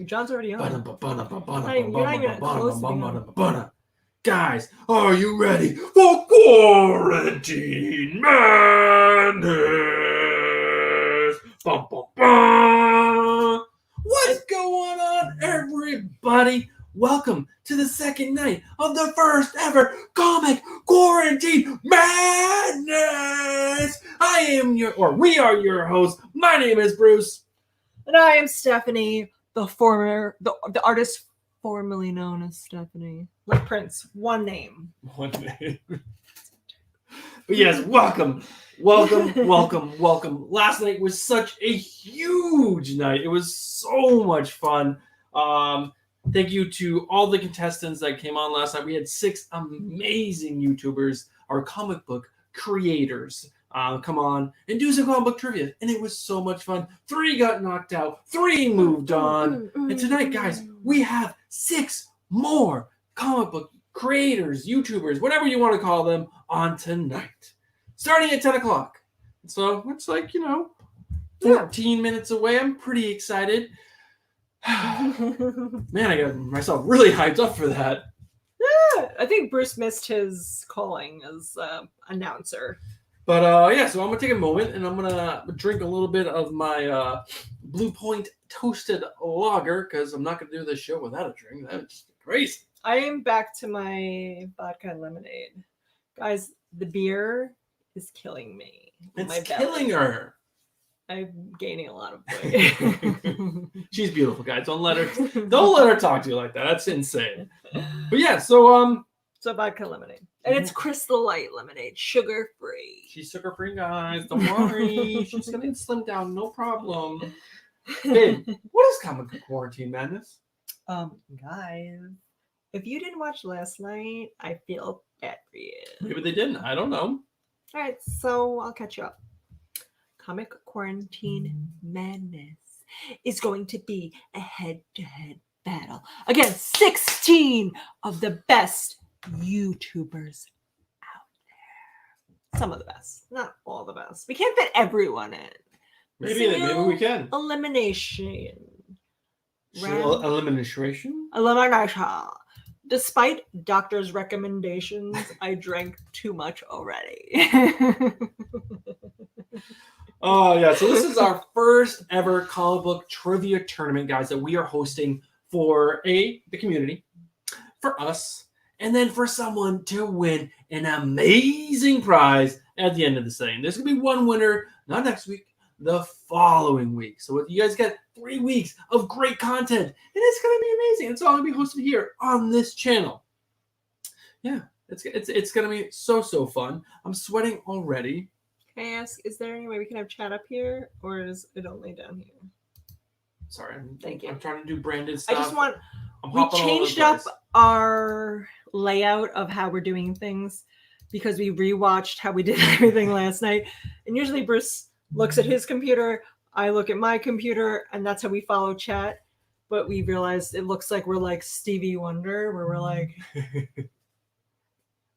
John's already on. You're not even close to Guys, are you ready for Quarantine Madness? What's going on, everybody? Welcome to the second night of the first ever Comic Quarantine Madness. We are your hosts. My name is Bruce. And I am Stephanie, the artist formerly known as Stephanie. Like Prince, one name. But yes, welcome. Last night was such a huge night. It was so much fun. Thank you to all the contestants that came on last night. We had 6 amazing YouTubers, our comic book creators, come on and do some comic book trivia. And it was so much fun. 3 got knocked out. 3 moved on. And tonight, guys, we have 6 more comic book creators, YouTubers, whatever you want to call them, on tonight. Starting at 10 o'clock. So it's like, 14 minutes away. I'm pretty excited. Man, I got myself really hyped up for that. Yeah, I think Bruce missed his calling as announcer. But so I'm gonna take a moment and I'm gonna drink a little bit of my Blue Point toasted lager because I'm not gonna do this show without a drink. That's just crazy. I am back to my vodka and lemonade, guys. The beer is killing me. It's killing her. I'm gaining a lot of weight. She's beautiful, guys. Don't let her talk to you like that. That's insane. But yeah, so vodka lemonade. And it's Crystal Light lemonade, sugar free. She's sugar free, guys. Don't worry. She's gonna slim down, no problem. Babe, what is Comic Quarantine Madness? Guys, if you didn't watch last night, I feel bad for you. Maybe they didn't. I don't know. All right, so I'll catch you up. Comic Quarantine Madness is going to be a head-to-head battle against 16 of the best YouTubers out there. Some of the best, not all the best. We can't fit everyone in. Maybe we can. Elimination. Elimination? Elimination. Despite doctors' recommendations, I drank too much already. Oh, yeah. So this is our first ever comic book trivia tournament, guys, that we are hosting for the community, for us, and then for someone to win an amazing prize at the end of the thing. There's going to be one winner, not next week, the following week. So you guys get 3 weeks of great content, and it's going to be amazing. It's all going to be hosted here on this channel. Yeah, it's going to be so fun. I'm sweating already. Can I ask, is there any way we can have chat up here, or is it only down here? Sorry, Thank you. I'm trying to do branded stuff. I just want... We changed up our layout of how we're doing things because we rewatched how we did everything last night. And usually Bruce looks at his computer, I look at my computer, and that's how we follow chat. But we realized it looks like we're like Stevie Wonder, where we're like...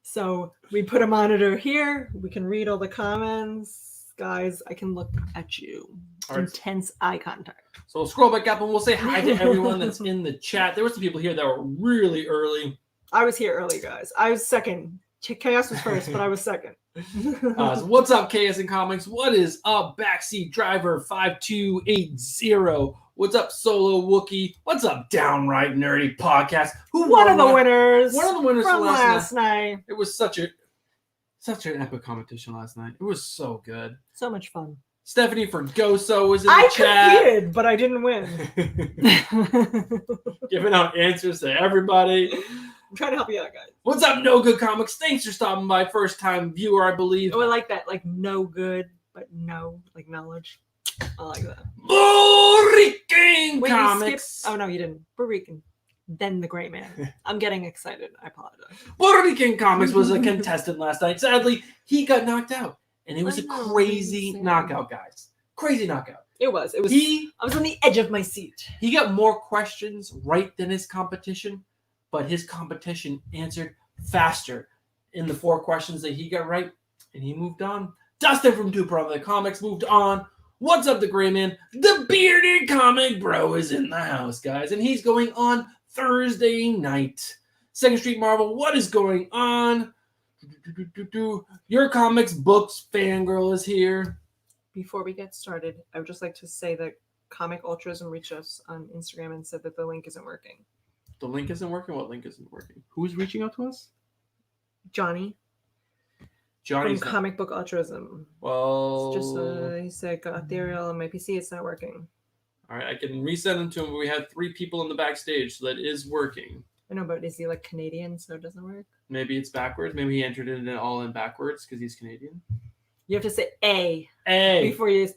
So we put a monitor here. We can read all the comments. Guys, I can look at you. Intense eye contact. So we'll scroll back up and we'll say hi to everyone that's in the chat. There were some people here that were really early. I was here early, guys. I was second. Chaos was first, but I was second. So what's up, Chaos in Comics? What is up, Backseat Driver 5280? What's up, Solo Wookie? What's up, Downright Nerdy Podcast? One of the winners from last night. It was such an epic competition last night. It was so good. So much fun. Stephanie Fergoso was in the chat. I competed, but I didn't win. Giving out answers to everybody. I'm trying to help you out, guys. What's up, No Good Comics? Thanks for stopping by. First time viewer, I believe. Oh, I like that. Like, no good, but no, like, knowledge. I like that. Borican Comics. Oh, no, you didn't. Borican. Then the Great Man. I'm getting excited. I apologize. Borican Comics was a contestant last night. Sadly, he got knocked out. And it was a crazy knockout, guys. Crazy knockout. It was. I was on the edge of my seat. He got more questions right than his competition, but his competition answered faster in the 4 questions that he got right, and he moved on Dustin from Two Brother Comics moved on. What's up, the gray man? The bearded comic bro is in the house, guys, and he's going on Thursday night. Second Street Marvel, what is going on? Your comics books fangirl is here. Before we get started, I would just like to say that Comics Altruism reached us on Instagram and said that the link isn't working. The link isn't working? What link isn't working? Who's reaching out to us? Johnny's from Comic Book Altruism. Well, It's just he said got ethereal on my PC. It's not working. All right, I can resend him to him. We have 3 people in the backstage, so that is working. I know, but is he like Canadian, so it doesn't work? Maybe it's backwards. Maybe he entered it all in backwards because he's Canadian. You have to say A before you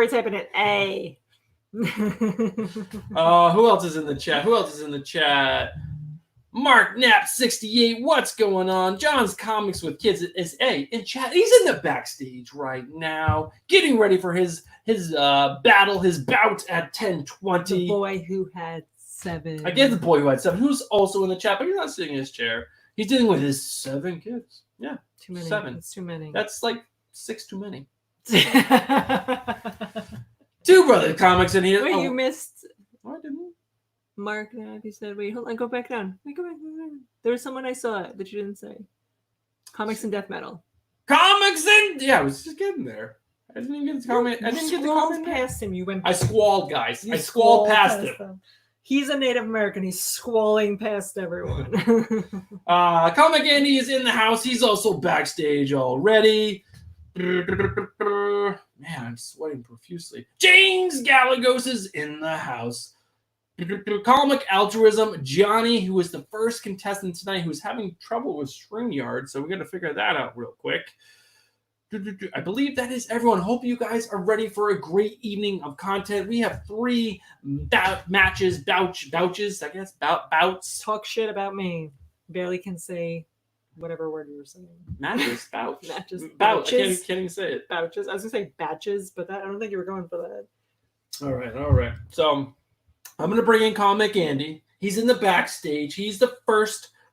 type in it A. Who else is in the chat? Mark Knapp 68. What's going on? John's Comics with Kids is A in chat. He's in the backstage right now, getting ready for his battle, his bout at 10:20. The boy who had 7. I get the boy who had 7, who's also in the chat, but he's not sitting in his chair. He's dealing with his 7 kids. Yeah, too many. 7. It's too many. That's like 6 too many. Two Brother Comics in here. Wait, you missed. Oh, I didn't. Mark, he said, wait, hold on, go back down. Wait, go back down. There was someone I saw that you didn't say. Comics and Death Metal. Yeah, I was just getting there. I didn't even get the comment. I didn't get the comment past him. You went. I squalled, guys. I squalled past him. He's a Native American. He's squalling past everyone. Comic Andy is in the house. He's also backstage already. Man, I'm sweating profusely. James Galagos is in the house. Comic Altruism, Johnny, who was the first contestant tonight, who's having trouble with StreamYard, so we got to figure that out real quick. I believe that is everyone. Hope you guys are ready for a great evening of content. We have 3 bouches, I guess, bouts. Talk shit about me. Barely can say whatever word you were saying. Matches, bouch. Matches, I can't even say it. Bouches. I was going to say batches, but I don't think you were going for that. All right. So I'm going to bring in Comic Andy. He's in the backstage. He's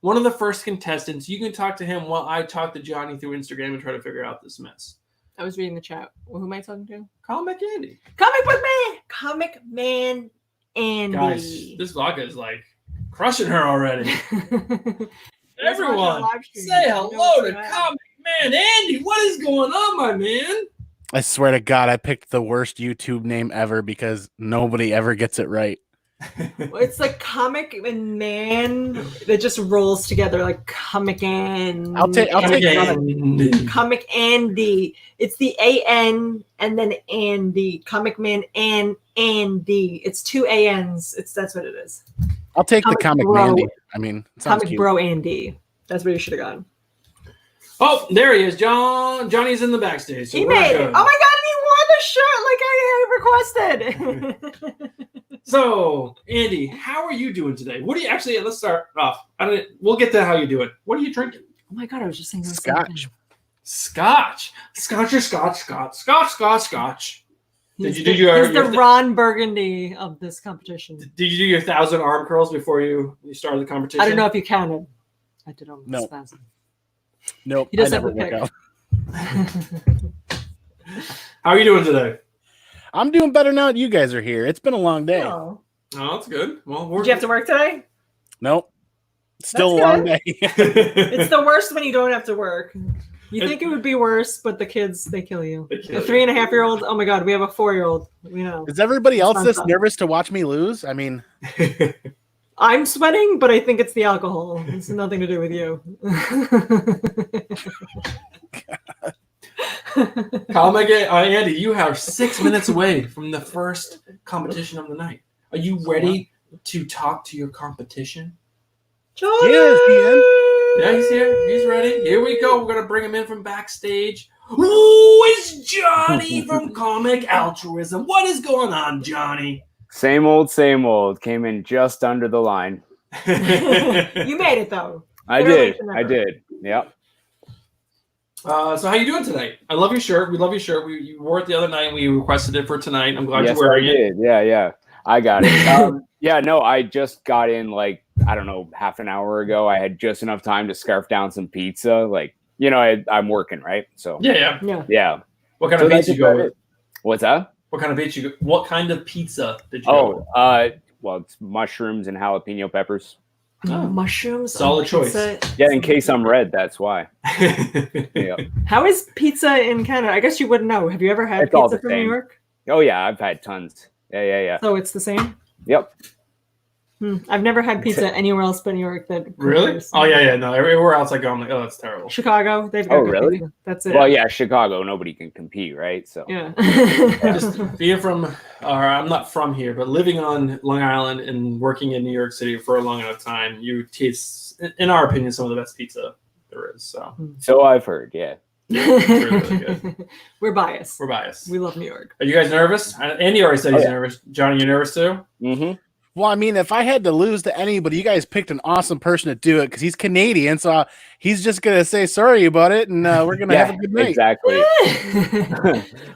one of the first contestants. You can talk to him while I talk to Johnny through Instagram and try to figure out this mess. I was reading the chat. Well, who am I talking to? Comic Andy. Comic Book Man! Comic Man Andy. Guys, this vodka is like crushing her already. Everyone, say hello to Comic Man Andy. What is going on, my man? I swear to God, I picked the worst YouTube name ever because nobody ever gets it right. It's like Comic and Man that just rolls together like Comic and I'll take Comic Andy. It's the A-N and then Andy. Comic Man and Andy. It's 2 A-N's. That's what it is. I'll take the Comic Mandy. I mean, Comic cute. Bro Andy. That's where you should have gone. Oh, there he is, John. Johnny's in the backstage. So he made it. Oh my God, and he wore the shirt like I requested. So, Andy, how are you doing today? What do you actually? Let's start off. We'll get to how you do it. What are you drinking? Oh my God, I was just saying Scotch. Scotch. Scotch. Did you do he's the Ron Burgundy of this competition. Did you do your 1,000 arm curls before you started the competition? I don't know if you counted. I did almost 1,000. Nope. He does I have never a work pick. out. How are you doing today? I'm doing better now that you guys are here. It's been a long day. Oh, that's good. Well, did you have to work today? Nope. Still That's a long day. It's the worst when you don't have to work. You think it would be worse, but the kids, they kill you. The 3.5-year-old, oh my God, we have a 4-year-old. We know. Is everybody else this nervous to watch me lose? I mean, I'm sweating, but I think it's the alcohol. It's nothing to do with you. Andy, you are 6 minutes away from the first competition of the night. Are you ready to talk to your competition? Johnny! Yeah, he's here. He's ready. Here we go. We're going to bring him in from backstage. Ooh, it's Johnny from Comic Altruism. What is going on, Johnny? Same old, same old. Came in just under the line. You made it, though. I did. Yep. So how you doing tonight? I love your shirt. We love your shirt. You wore it the other night and we requested it for tonight. I'm glad you're wearing it. Yeah. I got it. I just got in like, I don't know, half an hour ago. I had just enough time to scarf down some pizza. Like, I'm working, right? So Yeah. What kind of pizza you go with? What's that? What kind of pizza you go? What kind of pizza did you go with? Well, it's mushrooms and jalapeno peppers. Oh, mushrooms. Solid choice. Yeah, in case I'm red, that's why. Yeah. How is pizza in Canada? I guess you wouldn't know. Have you ever had It's all pizza the from same. New York? Oh yeah, I've had tons. Yeah. So it's the same? Yep. I've never had pizza anywhere else but New York. That Really? compares. Oh yeah. No, everywhere else I go, I'm like, oh, that's terrible. Chicago, they've got good really? pizza. That's it. Well, yeah, Chicago, nobody can compete, right? So Yeah. Just being from, or I'm not from here, but living on Long Island and working in New York City for a long enough time, you taste, in our opinion, some of the best pizza there is. So I've heard, yeah. Really good. We're biased. We're biased. We love New York. Are you guys nervous? Andy already said he's nervous. Johnny, you nervous too? Mm-hmm. Well, I mean, if I had to lose to anybody, you guys picked an awesome person to do it because he's Canadian, so he's just gonna say sorry about it, and we're gonna have a good night. Exactly.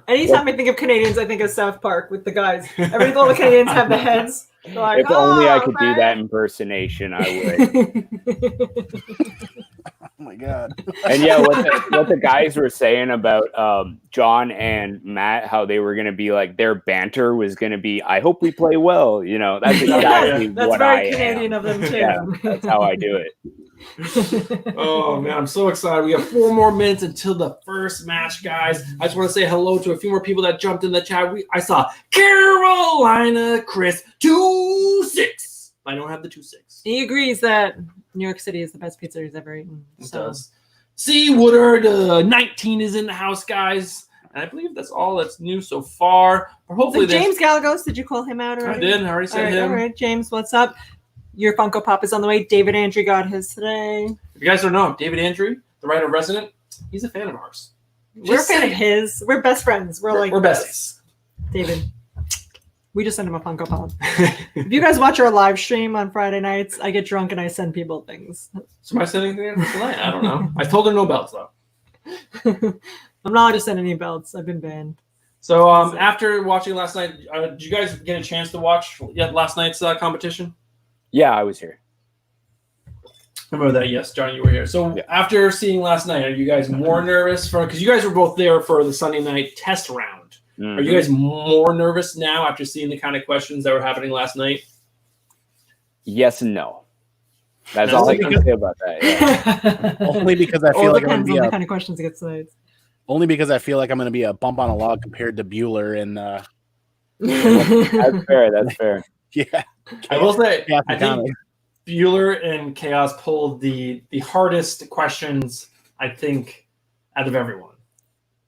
Anytime I think of Canadians, I think of South Park with the guys. All the Canadians have the heads. Like, If only I could do that impersonation, I would. Oh my god! And yeah, what the guys were saying about John and Matt, how they were going to be like their banter was going to be, I hope we play well. You know, that's exactly That's what very I Canadian am. of them too. Yeah, that's how I do it. Oh man, I'm so excited. We have 4 more minutes until the first match, guys. I just want to say hello to a few more people that jumped in the chat. I saw Carolina Chris 2-6. I don't have the 2-6. He agrees that New York City is the best pizza he's ever eaten. It does. See, Woodard 19 is in the house, guys. And I believe that's all that's new so far. But hopefully, James Galagos, did you call him out already? I did. I already said him. All right, James, what's up? Your Funko Pop is on the way. David Andrew got his today. If you guys don't know, David Andrew, the writer resident, he's a fan of ours. We're a fan of his. We're best friends. We're besties. David, we just sent him a Funko Pop. If you guys watch our live stream on Friday nights, I get drunk and I send people things. So am I sending things tonight? I don't know. I told her no belts, though. I'm not allowed to send any belts. I've been banned. So after watching last night, did you guys get a chance to watch last night's competition? Yeah, I was here. I remember that. Yes, Johnny, you were here. So after seeing last night, are you guys more nervous because you guys were both there for the Sunday night test round? Mm-hmm. Are you guys more nervous now after seeing the kind of questions that were happening last night? Yes and no. That's all I can say about that. Yeah. Only because I feel like depends on the kind of questions it gets tonight. Only because I feel like I'm going to be a bump on a log compared to Bueller and. That's fair. That's fair. Yeah. I will say, I think Bueller and Chaos pulled the hardest questions, I think, out of everyone.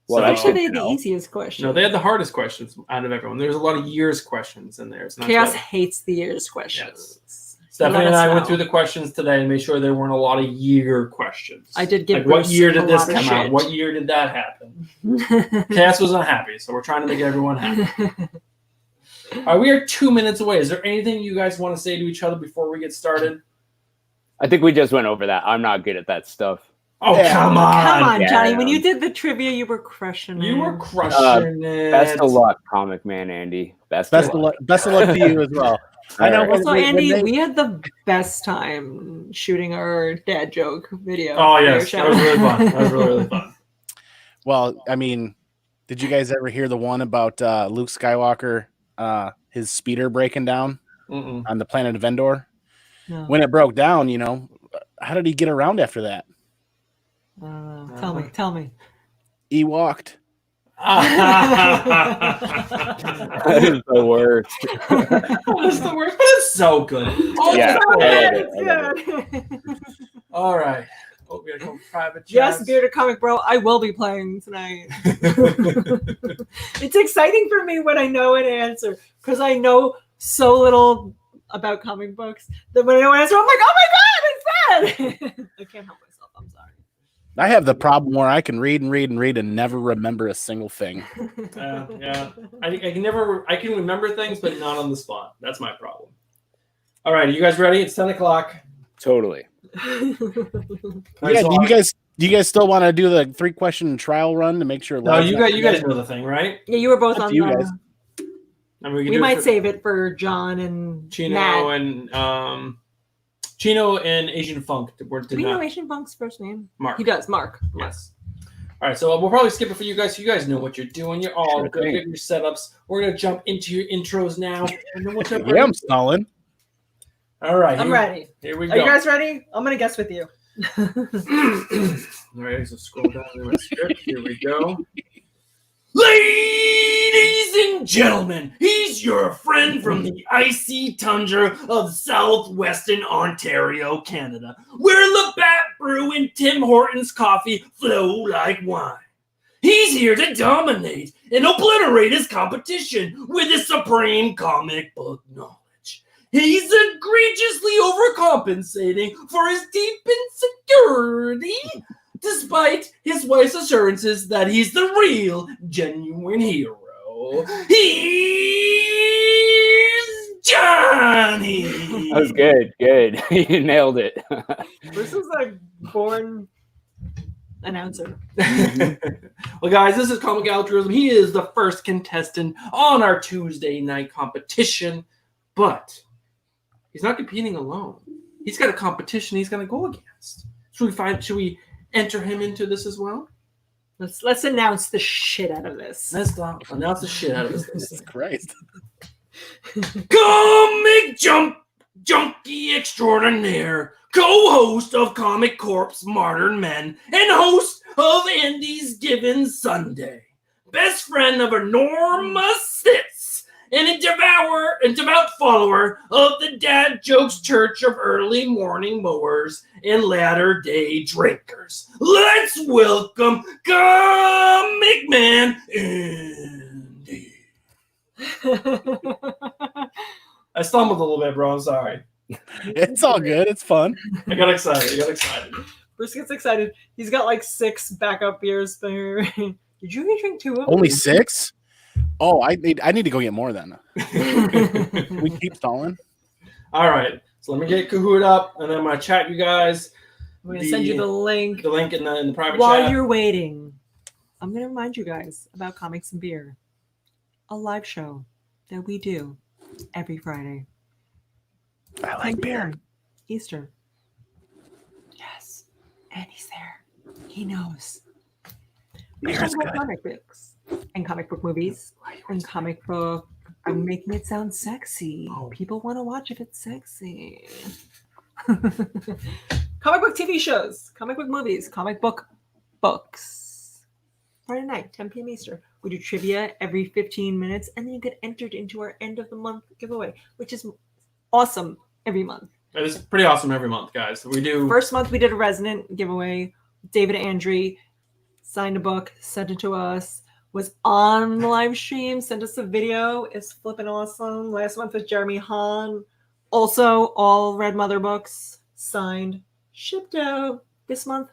Well, actually, they had the easiest questions. No, they had the hardest questions out of everyone. There's a lot of years questions in there. Chaos hates the years questions. Yes. Stephanie and I went through the questions today and made sure there weren't a lot of year questions. I did give what year did this come out? What year did that happen? Chaos was unhappy, so we're trying to make everyone happy. All right, we are 2 minutes away. Is there anything you guys want to say to each other before we get started? I think we just went over that. I'm not good at that stuff. Oh, come on. Come on, Johnny. When you did the trivia, you were crushing it. You were crushing it. Best of luck, Comic Man Andy. Best of luck. Best of luck to you as well. I know. Also, Andy, we had the best time shooting our dad joke video. Oh, yes. That was really fun. That was really, really fun. Well, I mean, did you guys ever hear the one about Luke Skywalker, his speeder breaking down on the planet of Endor? No. When it broke down, how did he get around after that? Tell me. He walked. That is the worst. That is the worst, but it's so good. Oh, yeah. It's good. All right. Oh, we gotta go private chat. Yes, Bearded Comic Bro, I will be playing tonight. It's exciting for me when I know an answer because I know so little about comic books that when I know an answer, I'm like, oh my god, it's that! I can't help myself. I'm sorry. I have the problem where I can read and never remember a single thing. Yeah. I can remember things, but not on the spot. That's my problem. All right, are you guys ready? It's 10 o'clock. Totally. Yeah, do you guys still want to do the 3-question trial run to make sure? No, you guys know the thing, right? Yeah, you were both on. You guys. I mean, we might save it for John and Chino Matt. and Chino and Asian Funk. Do we know Asian Funk's first name? Mark. He does. Mark. Yes. All right, so we'll probably skip it for you guys. So you guys know what you're doing. You're all Sure good. thing. Get your setups. We're gonna jump into your intros now, and then we'll jump Yeah, I'm stalling. All right, I'm ready. Here we Are go. you guys ready? I'm gonna guess with you. All right, so scroll down to my script. Here we go. Ladies and gentlemen, he's your friend from the icy tundra of southwestern Ontario, Canada, where Labatt Brew and Tim Hortons coffee flow like wine. He's here to dominate and obliterate his competition with his supreme comic book knowledge. He's egregiously overcompensating for his deep insecurity, despite his wife's assurances that he's the real, genuine hero. He's Johnny! That was good. Good. You nailed it. This is a born announcer. Well, guys, this is Comics Altruism. He is the first contestant on our Tuesday night competition, but he's not competing alone. He's got a competition he's going to go against. Should we enter him into this as well? Let's announce the shit out of this. Let's announce the shit out of this. Jesus Christ. Comic Junkie Extraordinaire, co-host of Comic Corp's Modern Men, and host of Andy's Given Sunday. Best friend of enormous Sits, and a devout follower of the Dad Jokes Church of Early Morning Mowers and Latter-day Drinkers. Let's welcome Comic Man Andy. I stumbled a little bit, bro. I'm sorry. It's all good. It's fun. I got excited. Bruce gets excited. He's got like 6 backup beers there. Did you drink 2 of them? Only 6? Oh, I need to go get more then. We keep stalling. All right. So let me get Kahoot up, and then I'm going to chat you guys. I'm going to send you the link. The link in the private While chat. you're waiting, I'm going to remind you guys about Comics and Beer, a live show that we do every Friday. I like 10 beer. p.m. Eastern. Yes. And he's there. He knows. We Beer talk is about good. comic books and comic book movies and comic book. I'm making it sound sexy. Oh. People want to watch if it's sexy. Comic book TV shows, comic book movies, comic book books. Friday night, 10 p.m. Eastern. We do trivia every 15 minutes, and then you get entered into our end of the month giveaway, which is awesome every month. It is pretty awesome every month, guys. We do. First month, we did a Resonant giveaway. David Andre signed a book, sent it to us, was on the live stream, sent us a video. It's flipping awesome. Last month with Jeremy Hahn. Also, all Red Mother books signed, shipped out. This month,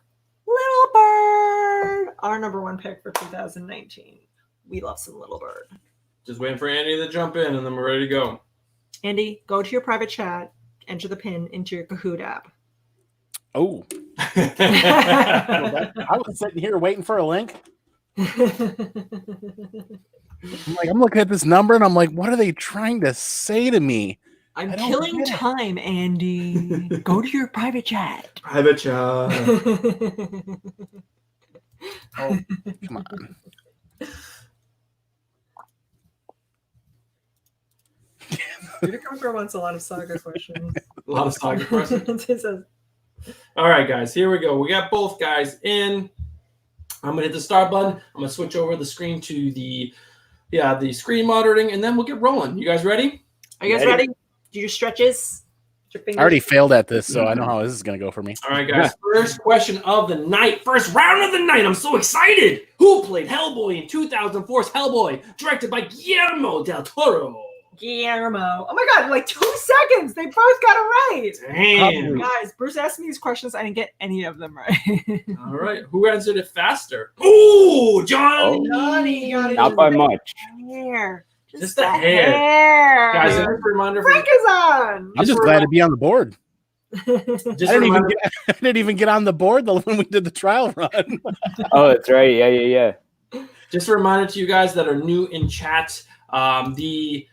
Little Bird, our #1 pick for 2019. We love some Little Bird. Just waiting for Andy to jump in, and then we're ready to go. Andy, go to your private chat, enter the pin into your Kahoot app. Oh. I was sitting here waiting for a link. I'm looking at this number and I'm like, what are they trying to say to me? I'm I don't killing get it. time, Andy. Go to your private chat. Private chat. Oh, come on. Unicum Girl wants a lot of saga questions. A lot of saga questions. It says, All right, guys, here we go. We got both guys in. I'm gonna hit the start button. I'm gonna switch over the screen to the screen monitoring, and then we'll get rolling. You guys ready? are you guys ready? Do your stretches? Your fingers? I already failed at this, so I know how this is going to go for me. All right, guys. First question of the night. First round of the night. I'm so excited. Who played Hellboy in 2004's Hellboy, directed by Guillermo del Toro? Guillermo. Oh my god, like 2 seconds. They both got it right. Damn. Guys, Bruce asked me these questions. I didn't get any of them right. All right. Who answered it faster? Ooh, Johnny. Johnny got it. Not by much. Hair. Just a hair. Guys, just a reminder. Frank is on. I'm just glad to be on the board. Just a reminder. I didn't even get on the board when we did the trial run. Oh, that's right. Yeah. Just a reminder to you guys that are new in chat. The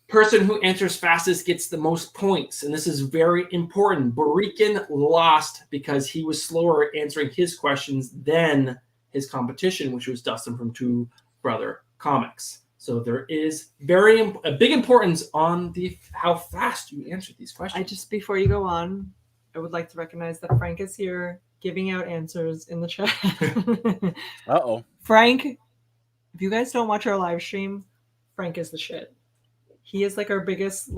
person who answers fastest gets the most points, and this is very important. Barikin lost because he was slower answering his questions than his competition, which was Dustin from Two Brother Comics. So there is a big importance on how fast you answer these questions. Before you go on, I would like to recognize that Frank is here giving out answers in the chat. Uh-oh. Frank, if you guys don't watch our live stream, Frank is the shit. He is like our biggest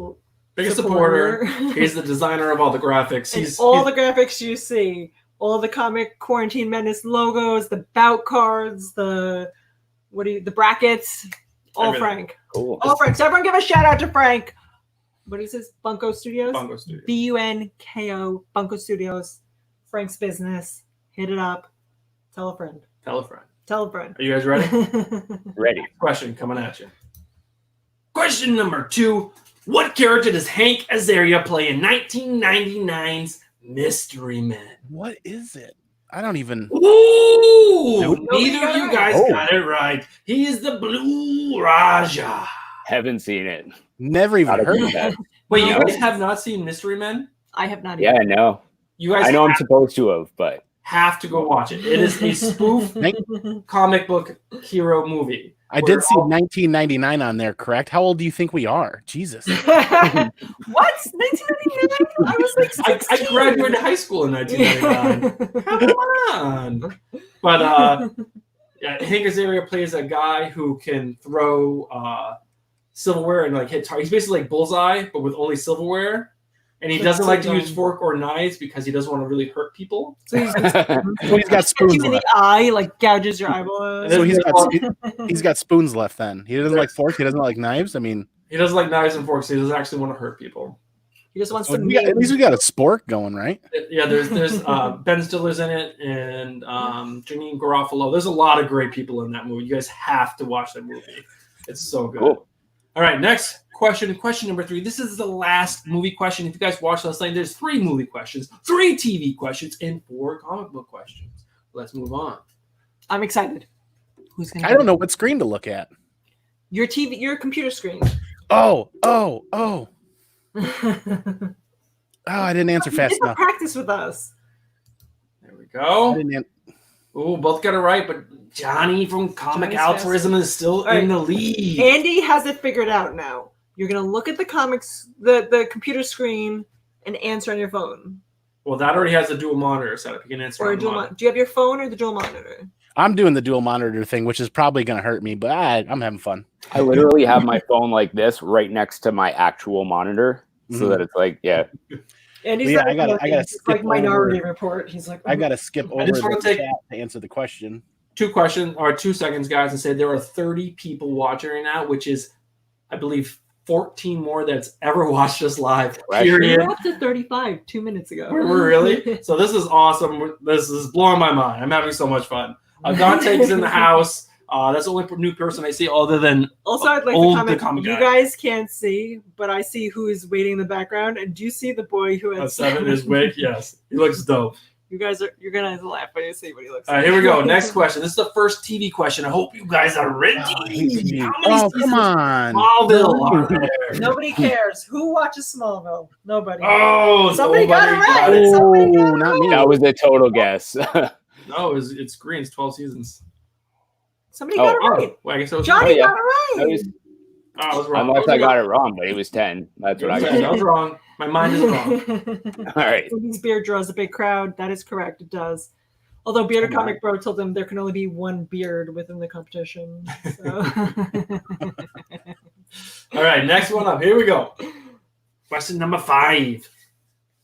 supporter. He's the designer of all the graphics. The graphics you see, all the Comic Quarantine Madness logos, the bout cards, the brackets, all Everything. Frank. Cool. All Frank. So everyone give a shout out to Frank. What is this? Bunko Studios? Bunko Studios. BUNKO, Bunko Studios. Frank's business. Hit it up. Tell a friend. Tell a friend. Tell a friend. Are you guys ready? Ready. Question coming at you. Question number 2. What character does Hank Azaria play in 1999's Mystery Men? What is it? I don't even. Ooh! Nope. Neither of you guys got it right. He is the Blue Raja. Haven't seen it. Never even Not a heard good of that. bet. Wait, you guys have not seen Mystery Men? I have not. Yeah, I know. You guys I know I'm supposed to have, but have to go watch it. It is a spoof comic book hero movie. I did see 1999 on there, correct? How old do you think we are? Jesus. What? 1999? I was like 16. I graduated high school in 1999. Come on. But Hank Azaria plays a guy who can throw silverware and like hit targets. He's basically like Bullseye, but with only silverware. And he doesn't like to use fork or knives because he doesn't want to really hurt people. So he's got spoons you in the left. eye, like gouges your eyeball. So he's got spoons left then. He doesn't like forks. He doesn't like knives. I mean, he doesn't like knives and forks. So he doesn't actually want to hurt people. He just wants to. At least we got a spork going, right? Yeah, there's Ben Stiller's in it and Janine Garofalo. There's a lot of great people in that movie. You guys have to watch that movie. It's so good. Cool. All right, next question. Question number 3. This is the last movie question. If you guys watched last night, there's 3 movie questions, 3 TV questions, and 4 comic book questions. Let's move on. I'm excited. Who's gonna? I don't know what screen to look at. Your TV, your computer screen. Oh. I didn't answer fast It's a enough. practice with us. There we go. I didn't Ooh, both got it right, but Johnny from Comic Johnny's Altruism is still All right. in the lead. Andy has it figured out now. You're gonna look at the comics, the computer screen, and answer on your phone. Well, that already has a dual monitor setup. You can answer Or on a the dual monitor. Do you have your phone or the dual monitor? I'm doing the dual monitor thing, which is probably going to hurt me, but I'm having fun. I literally have my phone like this right next to my actual monitor, so that it's like, yeah. And he's Yeah, like, I gotta skip like Minority over- Report. He's like, I got to skip over just the wanna take- chat to answer the question. 2 questions or 2 seconds, guys, and say there are 30 people watching right now, which is, I believe, 14 more that's ever watched us live. Period. We're up to 35 2 minutes ago. We're really? So this is awesome. This is blowing my mind. I'm having so much fun. Dante is in the house. That's the only new person I see other than Also, I'd like old to comment. comic You guy. guys can't see, but I see who is waiting in the background. And do you see the boy who has 7 in his wig. Yes, he looks dope. You're gonna laugh when you see what he looks All like. right, here we go. Next question. This is the first TV question. I hope you guys are ready. Oh, come on. Smallville are there? Nobody cares. Who watches Smallville? Nobody. Oh, Somebody got it right. got Somebody got Oh, it not right. me. That was a total guess. No, it's green. It's 12 seasons. Somebody got it Oh, right. well, I guess it was Johnny yeah. got it right. That was- I was wrong. Unless I got it wrong, but it was 10. That's what I I got. was wrong. My mind is wrong. All right. Andy's beard draws a big crowd. That is correct. It does. Although Bearded Comic Bro told them there can only be one beard within the competition. So. All right, next one up. Here we go. Question number 5.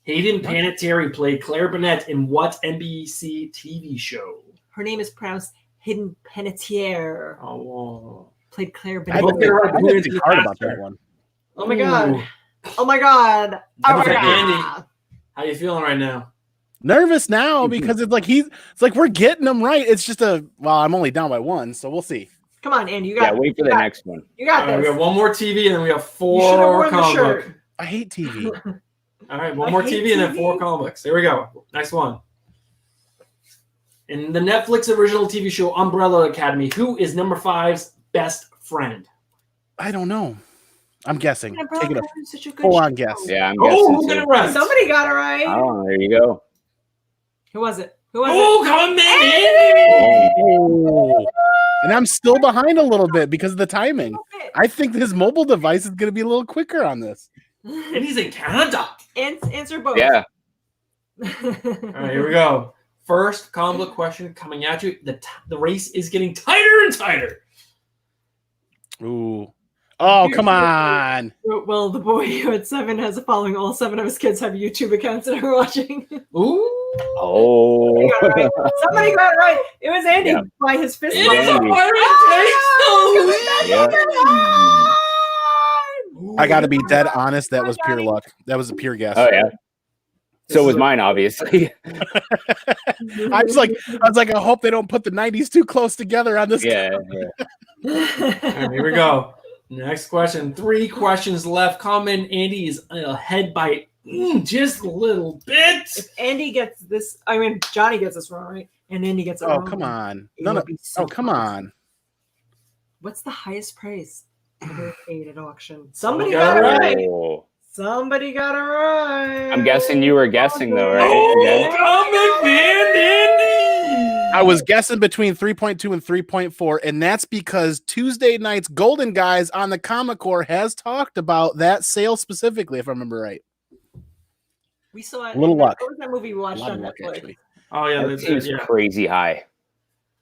Hayden Panettiere played Claire Burnett in what NBC TV show? Her name is pronounced Hidden Panettiere. Oh, Played Claire I Bennett. didn't think hard about that one. Oh my god. Oh my god. Oh my Okay, god. Andy. How you feeling right now? Nervous now because it's like we're getting them right. It's just I'm only down by 1, so we'll see. Come on, Andy. You Yeah, got wait for the next one. You got All right, we this. got one more TV and then we have You 4 should have worn the comic shirt. book. I hate TV. All right, one I more hate TV and then TV. 4 comic books. Here we go. Next one. In the Netflix original TV show Umbrella Academy, who is number 5's best friend? I don't know. I'm guessing. Yeah, Take it up. it's such a good Full on show. guess. Yeah, I'm Oh, guessing. who got it too. right? Somebody got it right. Oh, there you go. Who was it? Who was Oh, come on, man! And I'm still behind a little bit because of the timing. I think his mobile device is going to be a little quicker on this. And he's in Canada. Answer both. Yeah. All right, here we go. First comic book question coming at you. The race is getting tighter and tighter. Ooh. Oh, come on. Well, the boy who at 7 has a following. All 7 of his kids have YouTube accounts that are watching. Ooh. Oh. Somebody got it right. It was Andy Yeah. by his fist. It bump. is a Andy. pirate Yeah. I got to be dead honest. That was pure luck. That was a pure guess. Oh yeah. So was mine, obviously. I was like, I hope they don't put the 90s too close together on this. Yeah. All right, here we go. Next question. 3 questions left. Comment Andy is ahead by just a little bit. If Andy gets this, I mean Johnny gets this wrong, right? And Andy gets it Oh, wrong. come on. it No, would no. be so Oh, come close. on. What's the highest price ever paid at auction? Somebody got got it it right. right. Oh. Somebody got it right. I'm guessing you were guessing though, right? Oh, Comic Man Andy! I was guessing between 3.2 and 3.4, and that's because Tuesday night's Golden Guys on the Comic Core has talked about that sale specifically, if I remember right. We saw it. A little luck. What was that movie we A watched lot on of luck, Netflix? actually. Oh, yeah. That That's seems yeah. crazy high.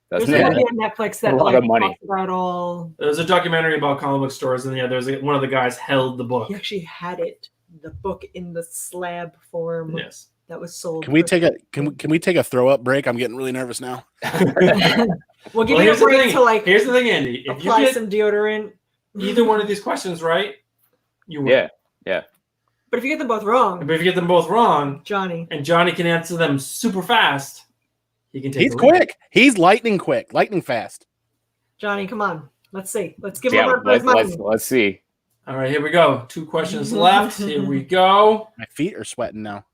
There's Doesn't a it? movie on Netflix that A lot of money. talks about all. There's a documentary about comic book stores, and there's one of the guys held the book. He actually had the book in the slab form Yes. that was sold. Can we take a throw up break? I'm getting really nervous now. We'll give Well, you a here's the break thing. to like Here's the thing, Andy. If you apply get some deodorant. either one of these questions right, you win. Yeah. But if you get them both wrong, But if you get them both wrong, Johnny. and Johnny can answer them super fast, he can take He's the lead. quick. He's lightning quick, lightning fast. Johnny, come on. Let's see. Let's give Yeah. him our first money. Let's see. All right, here we go. 2 questions left. Here we go. My feet are sweating now.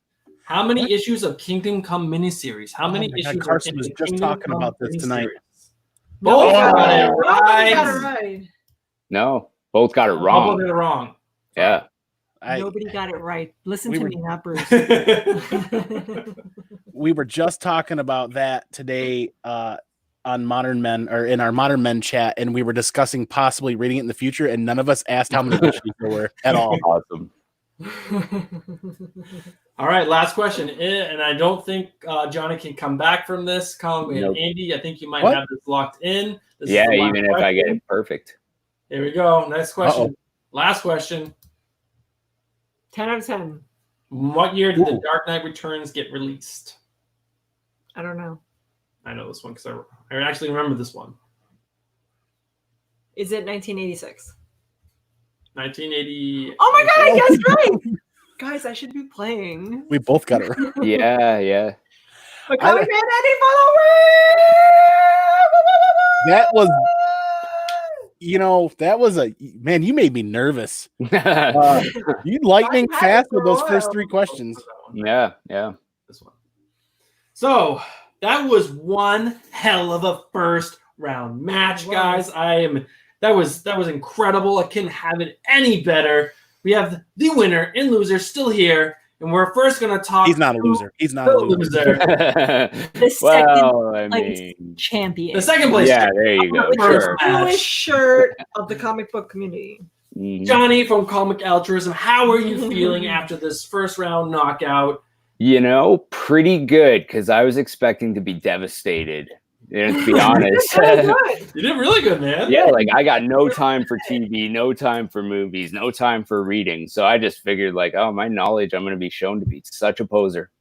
How many issues of Kingdom Come miniseries? How many my God, issues? Carson are was in the just Kingdom talking Come about this tonight. miniseries? Both got it Nobody got it right. right. No, both got it Both wrong. got it wrong. Yeah. Nobody got it right. Listen We to were- me, not Bruce. We were just talking about that today on Modern Men, or in our Modern Men chat, and we were discussing possibly reading it in the future, and none of us asked how many issues there were at all. Awesome. All right, last question. And I don't think Johnny can come back from this. Colin Nope. and Andy, I think you might What? have this locked in. This is Yeah, the last even if I get question. it perfect. Here we go. Next question. Uh-oh. Last question. 10 out of 10. What year did The Ooh. Dark Knight Returns get released? I don't know. I know this one because I actually remember this one. Is it 1986? 1980. Oh my god, I guessed right! Guys, I should be playing. We both got it right. Yeah. But Comic Man Eddie That was, that was man, you made me nervous. You lightning I had fast it with for a those first while. 3 questions. Yeah. This one. So that was one hell of a first round match, It was. guys. That was incredible. I couldn't have it any better. We have the winner and loser still here, and we're first gonna talk. He's not a loser. He's not a The loser. loser. The second Well, I place mean, champion. The second place. yeah, there you go. With First the Sure. match. coolest shirt of the comic book community. Mhm. Johnny from Comic Altruism. How are you feeling after this first round knockout? Pretty good, because I was expecting to be devastated. To be honest. That's good. You did really good, man. Yeah, like I got no time for TV, no time for movies, no time for reading. So I just figured, my knowledge, I'm going to be shown to be such a poser.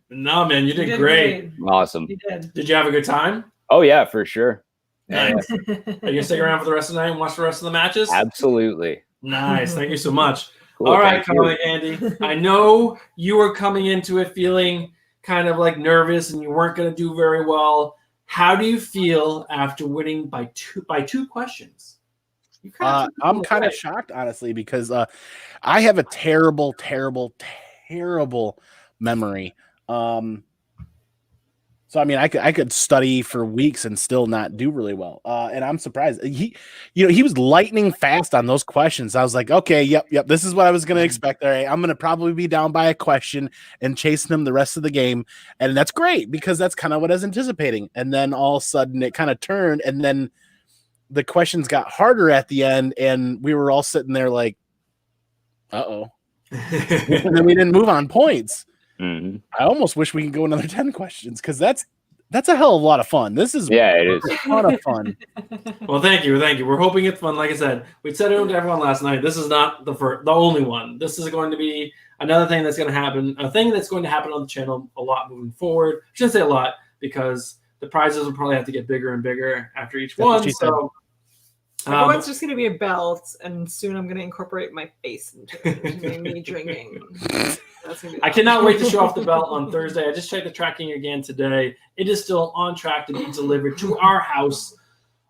No, man, you did great. Awesome. You did. Did you have a good time? Oh yeah, for sure. Nice. Are you gonna stick around for the rest of the night and watch the rest of the matches? Absolutely. Nice. Thank you so much. Cool, All right, thank you. Comic Andy. I know you were coming into it feeling kind of like nervous and you weren't going to do very well. How do you feel after winning by two questions? You kinda took it I'm from kind of away. shocked, honestly, because I have a terrible memory. So So I mean, I could study for weeks and still not do really well. And I'm surprised he was lightning fast on those questions. I was like, okay, yep, this is what I was going to expect. All right, I'm going to probably be down by a question and chasing him the rest of the game, and that's great because that's kind of what I was anticipating. And then all of a sudden, it kind of turned, and then the questions got harder at the end, and we were all sitting there like, uh-oh. And then we didn't move on points. Mm-hmm. I almost wish we could go another 10 questions because that's a hell of a lot of fun. This is it is a ton of fun. Well, thank you. We're hoping it's fun. Like I said, we said it to everyone last night. This is not the only one. This is going to be another thing that's going to happen. A thing that's going to happen on the channel a lot moving forward. I shouldn't say a lot because the prizes will probably have to get bigger and bigger after each one. So. Everyone's just going to be a belt, and soon I'm going to incorporate my face into me drinking. I cannot wait to show off the belt on Thursday. I just checked the tracking again today. It is still on track to be delivered to our house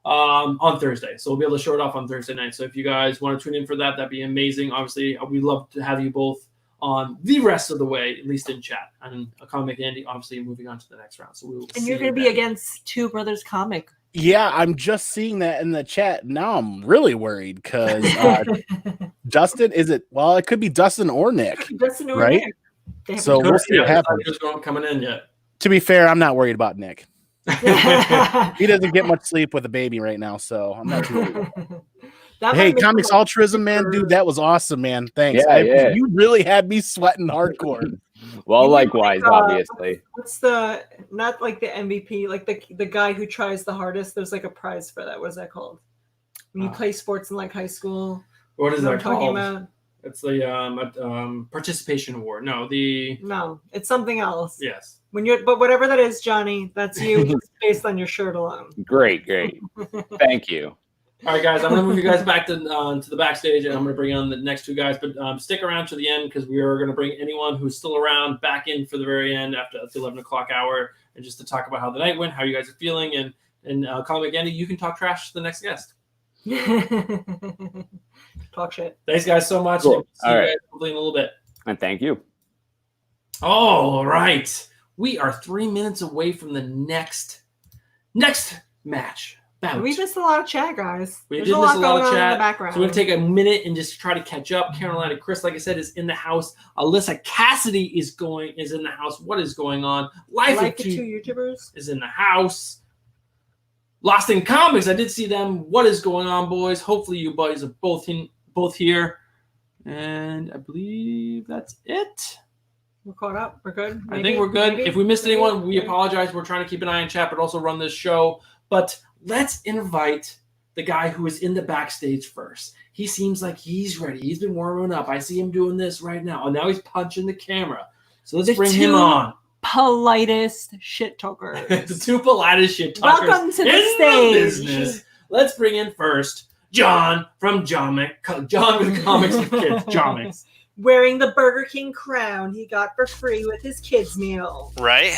on Thursday. So we'll be able to show it off on Thursday night. So if you guys want to tune in for that, that'd be amazing. Obviously, we'd love to have you both on the rest of the way, at least in chat. And Comic Andy, obviously, moving on to the next round. So we will. And you're going to be against Two Brothers Comic. Yeah, I'm just seeing that in the chat. Now I'm really worried because Dustin, it could be Dustin or Nick. Dustin or right? Nick. So we'll see what happens. Just not coming in yet. To be fair, I'm not worried about Nick. He doesn't get much sleep with a baby right now, so I'm not too worried. Hey, Comics Altruism, man, dude, that was awesome, man. Thanks. Yeah. You really had me sweating hardcore. Well, likewise, obviously. What's not like the MVP, like the guy who tries the hardest? There's like a prize for that. What's that called? When you play sports in like high school. What is that talking called? about? It's the participation award. No, it's something else. Yes. But whatever that is, Johnny, that's you just based on your shirt alone. Great. Thank you. All right, guys, I'm going to move you guys back to the backstage, and I'm going to bring on the next two guys. But stick around to the end because we are going to bring anyone who's still around back in for the very end after the 11 o'clock hour, and just to talk about how the night went, how you guys are feeling, and Comic Andy, you can talk trash to the next guest. Talk shit. Thanks, guys, so much. Cool. See you guys hopefully in a little bit. And thank you. All right. We are 3 minutes away from the next match. We missed a lot of chat, guys. We There's did miss a lot of in chat. the background. So we're going to take a minute and just try to catch up. Carolina Chris, like I said, is in the house. Alyssa Cassidy is in the house. What is going on? Life of two YouTubers is in the house. Lost in Comics, I did see them. What is going on, boys? Hopefully you boys are both here. And I believe that's it. We're caught up. We're good. I think we're good. If we missed anyone, we apologize. We're trying to keep an eye on chat, but also run this show. But let's invite the guy who is in the backstage first. He seems like he's ready. He's been warming up. I see him doing this right now. And now he's punching the camera. So let's bring him on. Politest shit talker. The two politest shit talkers. Welcome to the in stage. The business. Let's bring in first John from John with Comics with Kids. Jomics. Wearing the Burger King crown he got for free with his kids' meal. Right?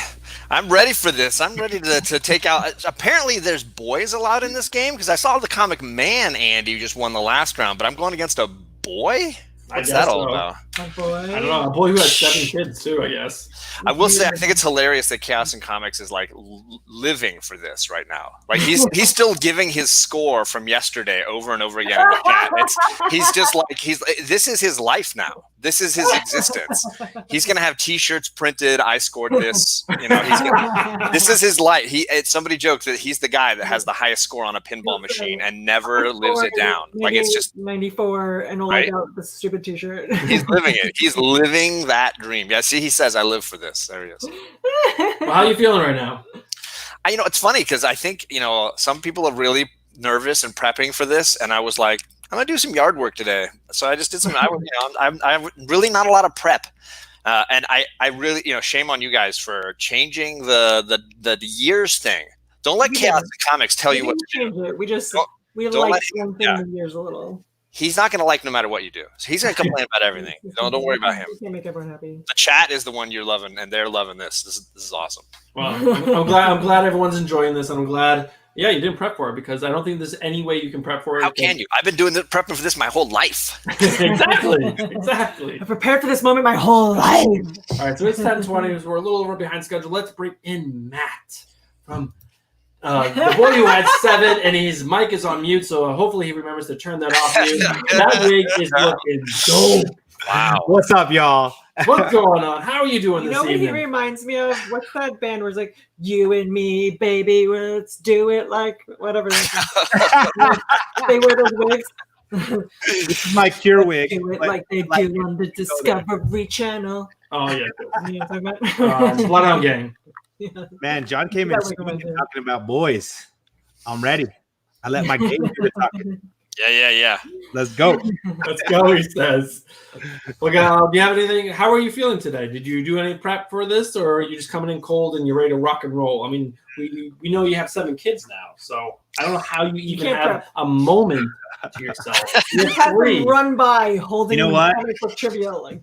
I'm ready for this. I'm ready to take out... Apparently, there's boys allowed in this game, because I saw the Comic Man, Andy, who just won the last round, but I'm going against a boy? What's that all about? A boy. I don't know. A boy who has 7 kids, too, I guess. I will say, I think it's hilarious that Chaos and Comics is like living for this right now. Like he's still giving his score from yesterday over and over again in the chat. He's just like this is his life now. This is his existence. He's gonna have T-shirts printed. I scored this. This is his life. Somebody joked that he's the guy that has the highest score on a pinball machine and never lives it down. Like it's just 94 and all right? about the stupid T-shirt. He's living it. He's living that dream. Yeah. See, he says, "I live for this." There he is. Well, how are you feeling right now? It's funny because I think, some people are really nervous and prepping for this. And I was like, I'm going to do some yard work today. So I just did some, I'm really not a lot of prep. And I really, shame on you guys for changing the years thing. Don't let Chaos and Comics tell you what to do. We like one thing the years a little. He's not going to like no matter what you do. So he's going to complain about everything. Don't worry about him. You can't make everyone happy. The chat is the one you're loving, and they're loving this. This is awesome. Well, I'm glad everyone's enjoying this, and I'm glad Yeah, you didn't prep for it because I don't think there's any way you can prep for it. How can you? I've been doing prepping for this my whole life. Exactly. I prepared for this moment my whole life. All right, so it's 10:20. We're a little over behind schedule. Let's bring in Matt from the boy who had 7, and his mic is on mute, so hopefully he remembers to turn that off. That wig is looking dope. Wow. What's up, y'all? What's going on? How are you doing You this know what he evening? reminds me of? What's that band where it's like, you and me, baby, let's do it like whatever. They wear those wigs. This is my cure wig. Do it but- like they like- do on the Discovery Channel. Oh, yeah. You know what I'm talking about? Bloodhound Gang. Yeah. Man, John came in That wig reminds me. talking about boys. I'm ready. I let my game do the talking. Yeah. Let's go. Let's go, he says. Well, do you have anything? How are you feeling today? Did you do any prep for this, or are you just coming in cold and you're ready to rock and roll? I mean, we know you have 7 kids now, so I don't know how you even can't have prep. a moment to yourself. You Just have have 3. them run by holding You know what? comic book trivia. Like,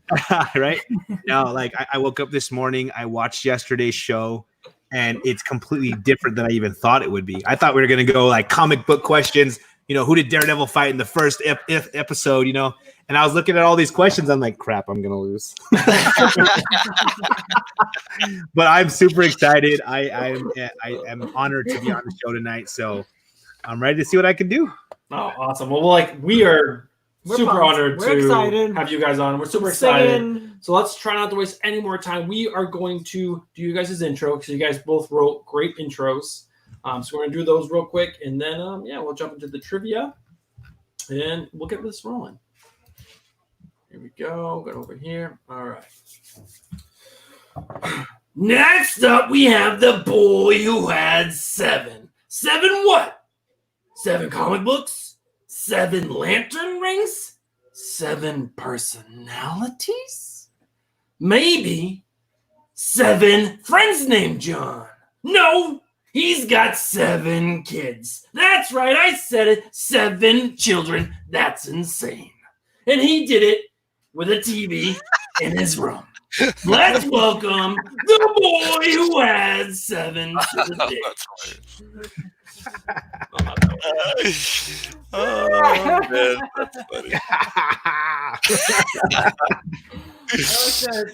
Right? No, like I woke up this morning, I watched yesterday's show, and it's completely different than I even thought it would be. I thought we were gonna go like comic book questions. You know, who did Daredevil fight in the first episode? You know, and I was looking at all these questions. I'm like, crap, I'm gonna lose. But I'm super excited. I am honored to be on the show tonight. So I'm ready to see what I can do. Oh, awesome. Well, we are We're super pumped. honored We're to excited. have you guys on. We're super excited. singing. So let's try not to waste any more time. We are going to do you guys' intro because you guys both wrote great intros. So we're going to do those real quick, and then, we'll jump into the trivia, and we'll get this rolling. Here we go. Go over here. All right. Next up, we have the boy who had 7. 7 what? 7 comic books? 7 lantern rings? 7 personalities? Maybe 7 friends named John. No! He's got 7 kids. That's right, I said it. 7 children. That's insane. And he did it with a TV in his room. Let's welcome the boy who had 7 to the day. Oh, man, that's funny. I like that.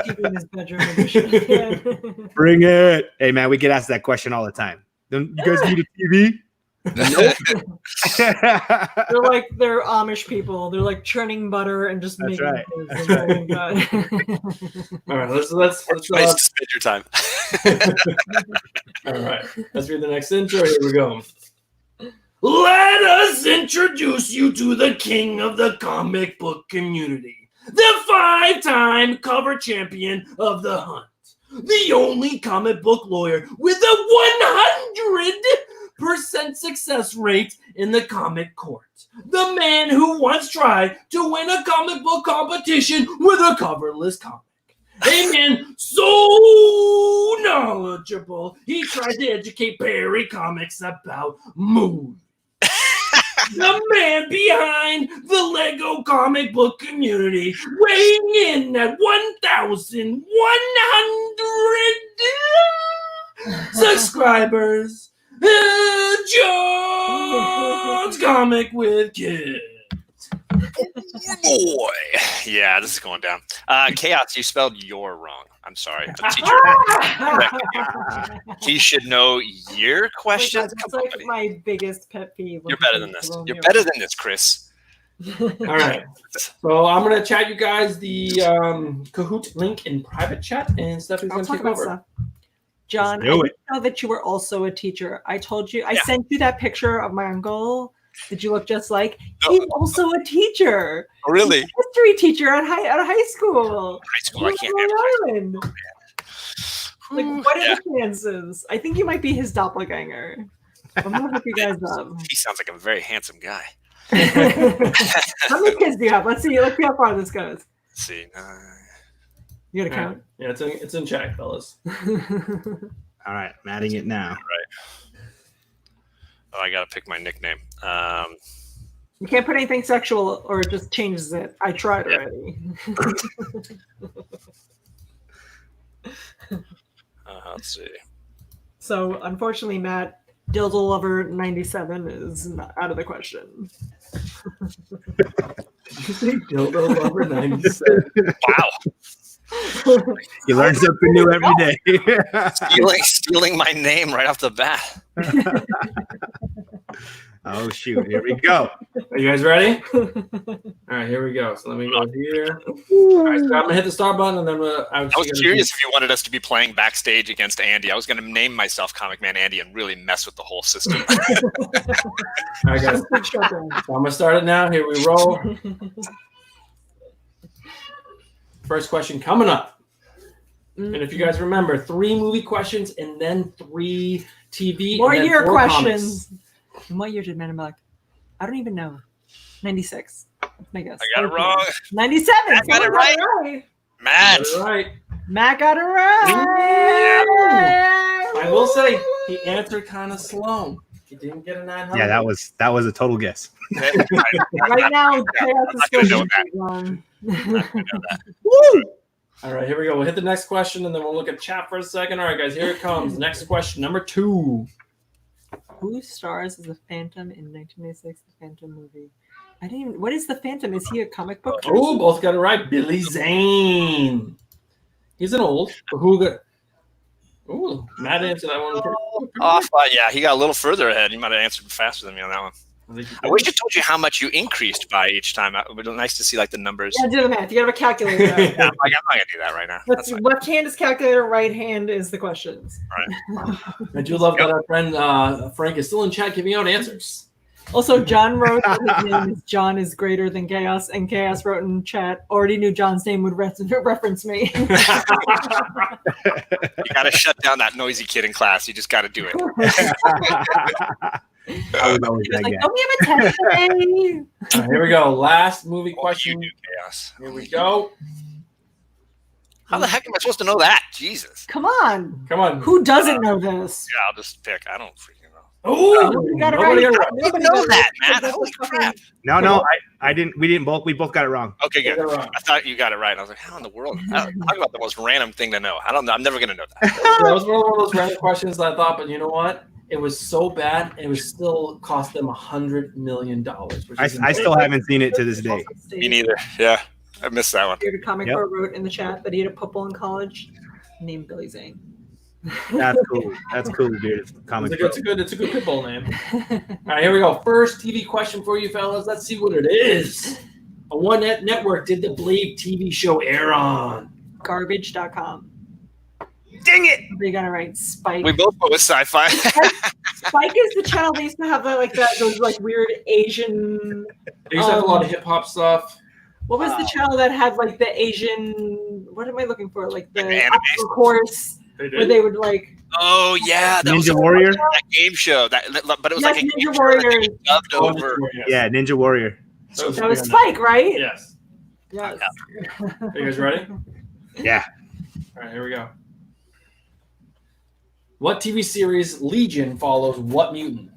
TV in his bedroom edition. Bring it. Hey, man, we get asked that question all the time. Don't you guys need a TV? They're Amish people. They're like churning butter and just That's making right. kids. That's Oh my God. All right, let's Place to spend your time. all right, let's read the next intro. Here we go. Let us introduce you to the king of the comic book community, the 5-time cover champion of the hunt, the only comic book lawyer with a 100% success rate in the comic court, the man who once tried to win a comic book competition with a coverless comic. A man so knowledgeable, he tried to educate Barry Comics about movies. The man behind the Lego comic book community, weighing in at 1,100 subscribers. John's Comic with Kids. Boy. Yeah, this is going down. Chaos, you spelled your wrong. I'm sorry. The teacher, he should know your questions. That's like my biggest pet peeve. You're better than this. You're better than this, Chris. All right. So I'm going to chat you guys the Kahoot link in private chat, and Stephanie's I'll going to talk take about over. stuff. John, I Let's do didn't know that you were also a teacher. I told you, I Yeah. sent you that picture of my uncle that you look just like. No. He's also a teacher. Oh, really? He's a history teacher at high school. High school, I can't Long have Island. Like, what are Yeah. the chances? I think you might be his doppelganger. I'm gonna hook you guys up. He sounds like a very handsome guy. How many kids do you have? Let's see how far this goes. Let's see. You gotta All right. count. Yeah, it's in chat, fellas. All right, I'm adding it now. Oh, I gotta pick my nickname. You can't put anything sexual or it just changes it. I tried Yeah. already. Let's see. So unfortunately, Matt, Dildo Lover 97 is not out of the question. Dildo Lover 97. Wow, You learn something new every day. stealing my name right off the bat. Oh shoot! Here we go. Are you guys ready? All right, here we go. So let me go here. All right, so I'm gonna hit the start button, and then I was curious if you wanted us to be playing backstage against Andy. I was going to name myself Comic Man Andy and really mess with the whole system. All right, guys. So I'm gonna start it now. Here we roll. First question coming up. And if you guys remember, 3 movie questions and then 3 TV. More and then year 4 questions. comics. And what year did Men in Black? I don't even know. 96. That's my guess. I got it wrong. 97. I got it right. Matt. That's right. Matt got it right. I will say he answered kind of slow. He didn't get a 900. Yeah, that was a total guess. Right now, chaos is not gonna know Woo! All right, here we go. We'll hit the next question, and then we'll look at chat for a second. All right, guys, here it comes. Next question, number 2. Who stars as the Phantom in 1996, the Phantom movie? I didn't even. What is the Phantom? Is he a comic book? Oh, both got it right. Billy Zane. He's an old. But who got? Ooh, Matt answered that one. Off. Yeah, he got a little further ahead. He might have answered faster than me on that one. I wish it told you how much you increased by each time. It would be nice to see like the numbers. Yeah, do the math. You have a calculator. Yeah, I'm not gonna do that right now. That's fine. Left hand is calculator, right hand is the questions. Right. I do love that our friend Frank is still in chat giving out answers. Also, John wrote that his name is John is greater than Chaos, and Chaos wrote in chat, already knew John's name would reference me. You got to shut down that noisy kid in class. You just got to do it. I was always that Like, guy. don't we have a test today? All right, here we go. Last movie What do question. you do, Chaos? Here we go. How the heck am I supposed to know that? Jesus. Come on. Come on. Who doesn't know this? Yeah, I'll just pick. I don't freaking know. Oh, You got it nobody right. got it I didn't know that, Matt. Holy crap. No, I didn't. We didn't both. We both got it wrong. Okay, good. You got it wrong. I thought you got it right. I was like, how in the world? Talk about the most random thing to know. I don't know. I'm never going to know that. That was one of those random questions that I thought, but you know what? It was so bad, it was still cost them $100 million. Which is I still haven't seen it to this day. Me neither. Yeah, I missed that one. Here, the comic Yep. book wrote in the chat that he had a football in college named Billy Zane. That's cool. That's cool, dude. It's comic book. It's a good football name. All right, here we go. First TV question for you fellas. Let's see what it is. On what network did the Blade TV show air on? Garbage.com. Dang it! They got it right. Spike. We both went with sci-fi. Spike is the channel they used to have those like weird Asian. They used to have a lot of hip hop stuff. What was the channel that had like the Asian? What am I looking for? Like the Anime? obstacle course where they would like. Oh yeah, that was Ninja Warrior. that game show. But it was Yes, like a Ninja game show that Warrior. they dubbed over. Yeah, Ninja Warrior. That was Spike, right? Yes. Yes. Are you guys ready? Yeah. All right, here we go. What TV series Legion follows what mutant?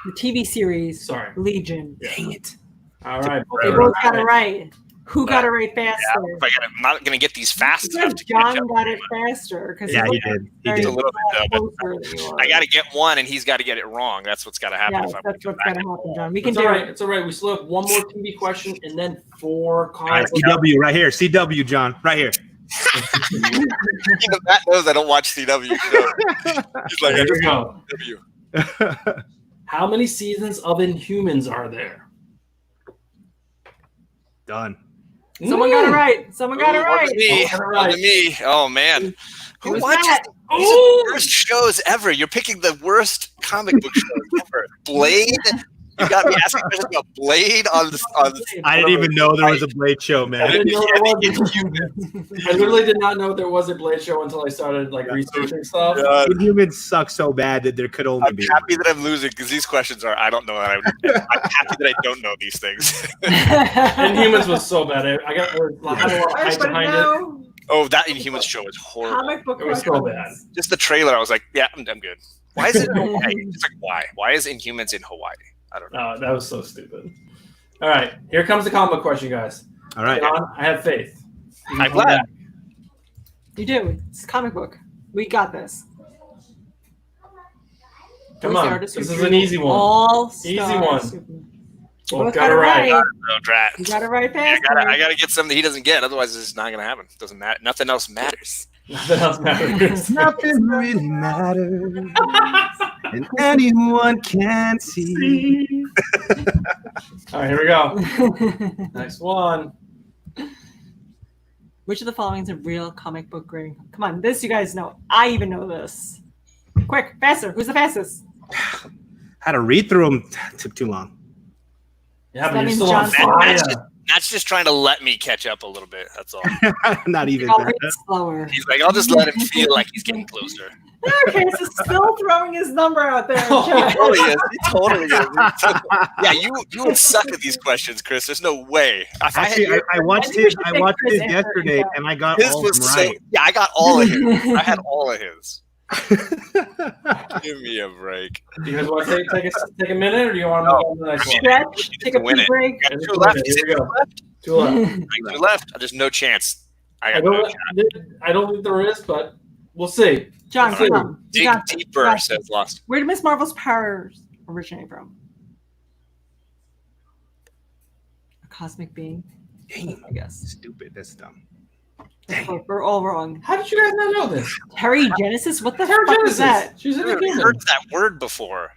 The TV series. Sorry. Legion. Dang it. All right. They both got it right. Who got it right faster? I'm not going to get these fast Because enough to catch John up. got it faster. Yeah, he did. He Just a did. little bit, but I got to get one, and he's got to get it wrong. That's what's got to happen. Yeah, if I'm that's gonna what's come gonna back. happen, John. We can It's do all right. it. It's all right. We still have one more TV question and then 4 All right, comments. CW right here. CW, John, right here. Even Matt knows I don't watch CW. So he's like, Here I we just go. CW. How many seasons of Inhumans are there? Done. Someone got it right. Someone got it Ooh, right. wasn't me. Got it right. Wasn't me. Oh man, who was watches? that? These are the worst shows ever. You're picking the worst comic book shows ever. Blade. You got me asking questions about Blade on. I didn't even know there was a Blade show, I man. didn't know there was. I literally did not know there was a Blade show until I started researching stuff. Inhumans suck so bad that there could only I'm be. happy that I'm losing because these questions are. I don't know that I'm happy that I don't know these things. Inhumans was so bad. I had a lot of hype Everybody behind it. know Oh, that Inhumans show is horrible. comic book It was so reference. bad. Just the trailer, I was like, yeah, I'm good. Why is it in Hawaii? It's like, why? Why is Inhumans in Hawaii? I don't know. Oh, that was so stupid. All right, here comes the comic question, guys. All right. John, I have faith. You can I'm come glad. back. You do. It's a comic book. We got this. Come Who's the on. artist who This is drew an easy one. All-Star Easy one. Superman? Well, both got it right. No, drat. You got it right I fast. gotta get something he doesn't get. Otherwise, it's not gonna happen. Doesn't matter. Nothing else matters. Nothing else matters. Nothing really matters, and anyone can see. All right, here we go. Next one. Which of the following is a real comic book grading? Come on, this you guys know. I even know this. Quick, faster. Who's the fastest? Had to read through them. Took too long. Yeah, That but you're means still on Johnson. fire. Matt's just trying to let me catch up a little bit. That's all. Not even I'll that. read slower. He's like, I'll just let him feel like he's getting closer. Okay, so still throwing his number out there. He totally is. He totally is. Yeah, you would suck at these questions, Chris. There's no way. If I had Actually, I watched I think we his. should I take watched Chris his answer. yesterday, Yeah. and I got his all was of them so. right. Yeah, I got all of his. I had all of his. Give me a break. Do you guys want to take a minute, or do you want to move on to the next one? Stretch, take a Win pee it. break. Got two left. Is Here it we go. two left? Two left. Two left. There's no chance. I got no chance. I don't think there is, but we'll see. John, come on. You Dig got this. deeper, You got says this. Lost. Where did Miss Marvel's powers originate from? A cosmic being? Dang, I guess. stupid. That's dumb. We're all wrong. How did you guys not know this? Terry Genesis? What the Terra fuck Genesis. is that? She's I've an never Inhuman. heard that word before.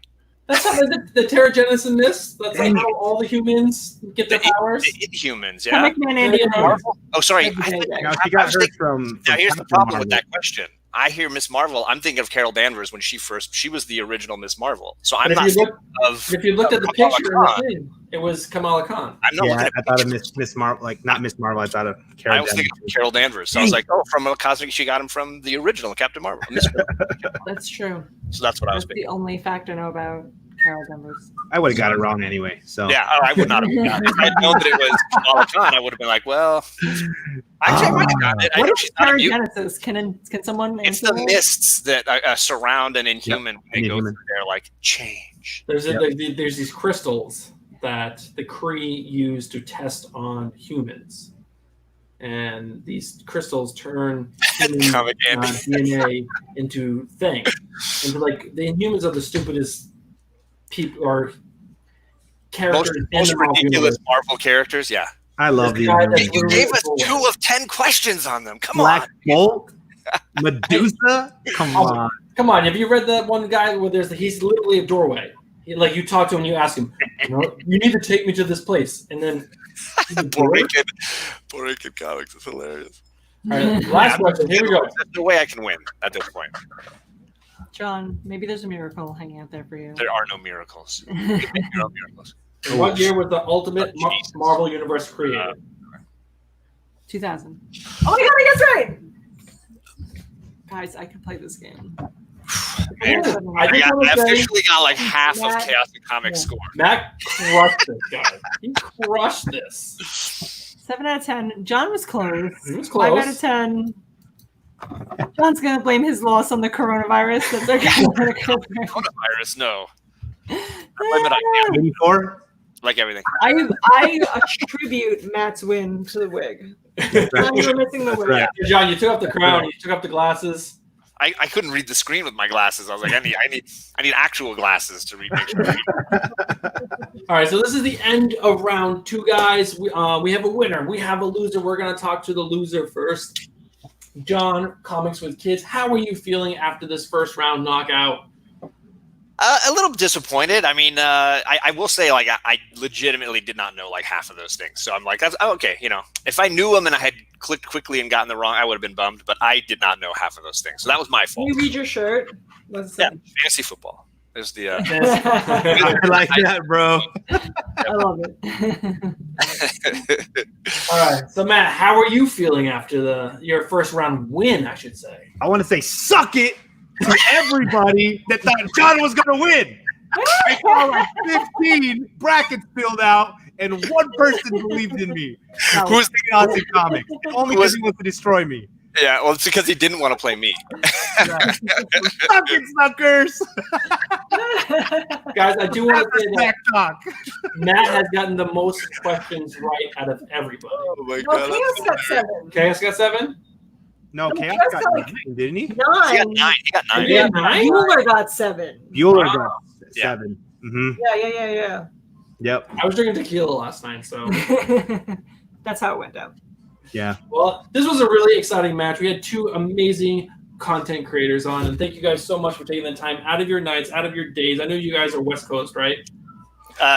That's not the Terra Genesis myths. That's like how all the humans get their powers. The Inhumans, yeah. Comic Man Andy Yeah, Rose. Oh, sorry. Every day. Now she got hers from. Now here's the Captain problem with Marvel. that question. I hear Miss Marvel. I'm thinking of Carol Danvers when she was the original Miss Marvel. So I'm But not if thinking of. If you looked at the Kamala picture in the Khan. thing, it was Kamala Khan. I'm not Yeah, looking at I thought of pictures. Miss Marvel, like not Miss Marvel. I thought of I Carol. was thinking of Carol Danvers. So I was like, oh, from a cosmic, she got him from the original Captain Marvel. Miss Marvel. That's true. So that's what I was That's thinking. the only fact I know about Carol Danvers. I would have got it wrong anyway. So Yeah, I would not have got it. If I had known that it was Kamala Khan, I would have been like, well, actually, I might have gotten it. I What know is she's not a Terry mutant. Genesis? Can someone It's answer the that? mists that surround an Inhuman. They go Inhuman. through there like change. There's Yep. there's these crystals that the Kree use to test on humans, and these crystals turn human, Comic Andy. DNA into things. And like the Inhumans are the stupidest people or characters in Most the Marvel ridiculous universe. Marvel characters. Yeah. I love the This guy that You Really gave us cool. 2 of 10 questions on them. Come Black on. Bolt, Medusa. Come Oh, on. Come on, have you read that one guy where he's literally a doorway? Like you talk to him and you ask him, you need to take me to this place, and then Puerto Rican comics is hilarious. All right, last question. Here we go. There's no way I can win at this point. John, maybe there's a miracle hanging out there for you. There are no miracles. You make your own miracles. In what year was the Ultimate Oh, Jesus. Marvel Universe created? 2000. Oh my god, I guess right! Guys, I can play this game. Man, I just I want to say, officially got like half of Matt- Chaos and Comics yeah. score. Matt crushed this guy. He crushed this. 7 out of 10. John was close. He was 5 close. out of 10. John's gonna blame his loss on the coronavirus. That's okay. Coronavirus, no. Blame it on you, 84. like everything. I attribute Matt's win to the wig. John, you were missing the wig. Right. Hey, John, you took off the crown. You took off the glasses. I couldn't read the screen with my glasses. I was like, I need actual glasses to read. Make sure I read. All right, so this is the end of round 2, guys. We have a winner. We have a loser. We're going to talk to the loser first. John, Comics with Kids, how are you feeling after this first round knockout? A little disappointed. I mean, I will say, like, I legitimately did not know like half of those things. So I'm like, that's okay. You know, if I knew them and I had clicked quickly and gotten the wrong, I would have been bummed. But I did not know half of those things, so that was my Can fault. you read your shirt? What's Yeah, that? fantasy football. There's the. I like that, bro. I love it. All right, so Matt, how are you feeling after your first round win, I should say? I want to say, suck it to everybody that thought John was going to win. I saw like 15 brackets filled out, and one person believed in me. Who's Austin Comics? Only because he wants to destroy me. Yeah, well, it's because he didn't want to play me. Suck it, suckers. Guys, I do want to say that Back talk. Matt has gotten the most questions right out of everybody. Oh my Well, Chaos got 7. Chaos got 7? No, No, Chaos Chaos got got, like, 9, didn't he? He got 9. 9. He got 9. He got 9? Bueller got 7. Bueller Wow. got Yeah. 7. Mm-hmm. Yeah. Yep. I was drinking tequila last night, so. That's how it went down. Yeah. Well, this was a really exciting match. We had 2 amazing content creators on, and thank you guys so much for taking the time out of your nights, out of your days. I know you guys are West Coast, right?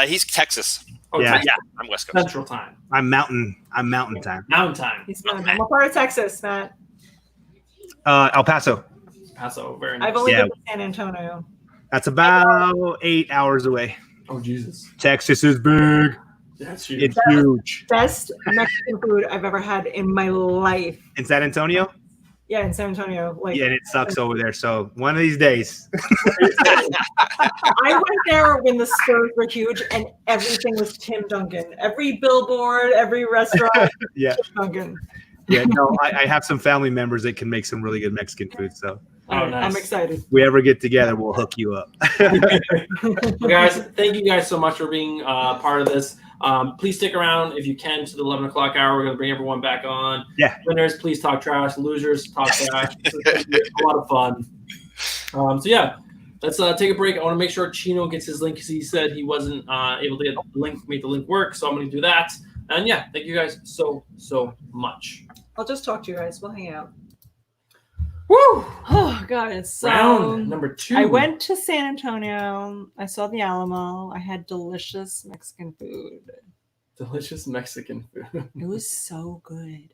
He's Texas. Oh, Yeah. Texas. I'm West Coast. Central time. I'm mountain time. Mountain time. He's not. I'm a part of Texas, Matt. El Paso. Paso. Very nice. I've only Yeah. been to San Antonio. That's about 8 hours away. Oh, Jesus. Texas is big. That's huge. It's huge. Best Mexican food I've ever had in my life. In San Antonio? Yeah, in San Antonio. Like, Yeah, and it sucks over there. So one of these days. I went there when the Spurs were huge and everything was Tim Duncan. Every billboard, every restaurant, Yeah. Tim Duncan. Yeah, no, I have some family members that can make some really good Mexican food. So Oh, nice. I'm excited. if we ever get together, we'll hook you up. Well, guys, thank you guys so much for being part of this. Please stick around if you can to the 11 o'clock hour. We're going to bring everyone back on. Yeah. Winners, please talk trash. Losers, talk trash. It's a lot of fun. So, yeah, let's take a break. I want to make sure Chino gets his link because he said he wasn't able to get the link, make the link work. So I'm going to do that. And, yeah, thank you guys so much. I'll just talk to you guys. We'll hang out. Woo! Oh, God. It's so... Round number 2. I went to San Antonio. I saw the Alamo. I had delicious Mexican food. Delicious Mexican food. It was so good.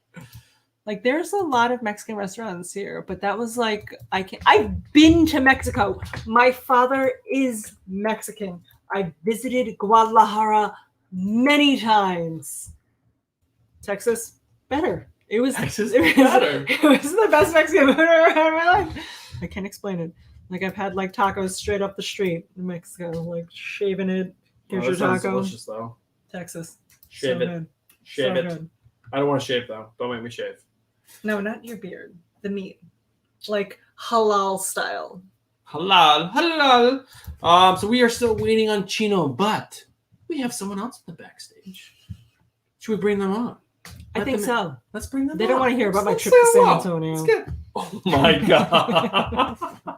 Like, there's a lot of Mexican restaurants here, but that was like, I've been to Mexico. My father is Mexican. I visited Guadalajara many times. Texas, better. It was Texas it was, better. It was the best Mexican food I've ever had in my life. I can't explain it. Like, I've had like tacos straight up the street in Mexico, like shaving it. Here's Oh, your that sounds taco. delicious, though. Texas. Shave so it. Good. Shave so it. Good. I don't want to shave, though. Don't make me shave. No, not your beard. The meat. Like halal style. Halal. So we are still waiting on Chino, but we have someone else in the backstage. Should we bring them on? I think so. Let's bring them They on. don't want to hear about my Let's trip to say San hello. Antonio. Let's get- Oh my god.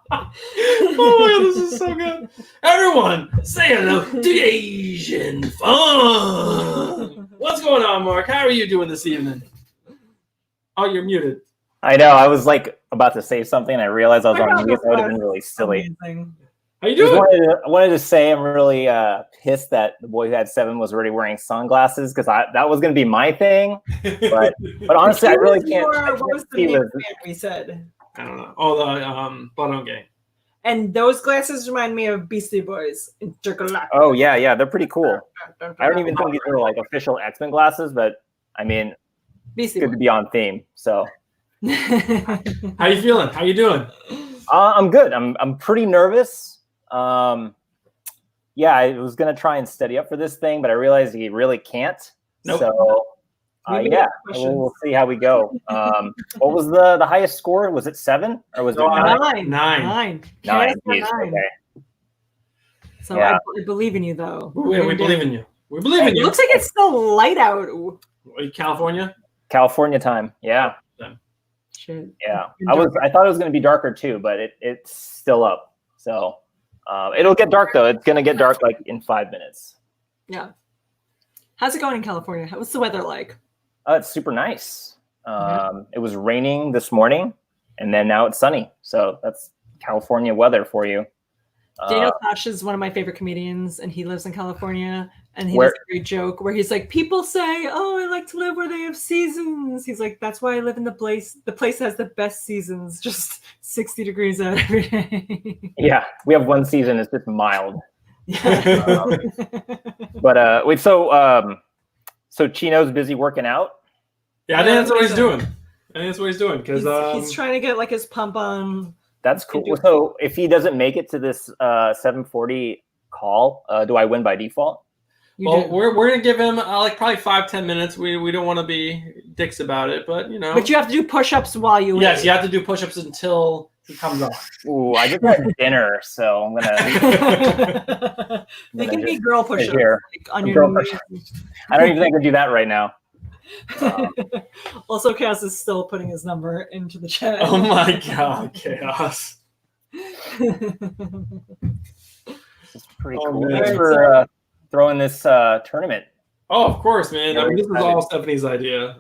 Oh my god, this is so good. Everyone, say hello to Asian Fun. What's going on, Mark? How are you doing this evening? Oh, you're muted. I know. I was like about to say something, and I realized I was I on know, mute. That would have that's been really silly. Amazing. How you Just doing? wanted to say I'm really pissed that the boy who had 7 was already wearing sunglasses because that was going to be my thing. But honestly, I really can't. What was the see name the- of the band we said? I don't know. Oh, the Bottom Gang. And those glasses remind me of Beastie Boys. Intergalactic. Oh yeah, they're pretty cool. I don't even think these are like official X-Men glasses, but I mean, Beastie good to be on theme. So Boys. How you feeling? How you doing? I'm good. I'm pretty nervous. Yeah, I was gonna try and study up for this thing, but I realized you really can't. Nope. So We made yeah, questions. we'll see how we go. What was the highest score? Was it 7 or was it No, 9? Nine. Nine. Chaos Nine. got Jeez, 9. okay. So Yeah. I believe in you, though. We believe in you. We believe in It you. looks like it's still light out. Ooh, California? California time. Yeah, shit. yeah. I thought it was gonna be darker too, but it's still up. So it'll get dark though. It's gonna get dark like in 5 minutes. Yeah. How's it going in California? What's the weather like? It's super nice. It was raining this morning, and then now it's sunny. So that's California weather for you. Daniel Tosh is one of my favorite comedians, and he lives in California. And he Where- has a great joke where he's like, people say, "Oh, I like to live where they have seasons." He's like, "That's why I live in the place. The place has the best seasons, just 60 degrees out every day." Yeah, we have one season. It's just mild. Yeah. But wait, so Chino's busy working out. Yeah, I think that's what he's doing. I think that's what he's doing because he's trying to get like his pump on. That's cool. So if he doesn't make it to this 7:40 call, do I win by default? You well, do. we're gonna give him like probably 5-10 minutes. We don't want to be dicks about it, but you know. But you have to do push-ups while you yes, eat. you have to do push-ups until he comes on. Ooh, I just had dinner, so I'm gonna. They can be girl push-ups here. like, on Girl your push-ups. I don't even think I can do that right now. Also, Chaos is still putting his number into the chat. Oh my god, Chaos. This is pretty Oh, cool. man. Thanks Alright, for throwing this tournament. Oh, of course, man. I mean, this is Very all Stephanie's idea.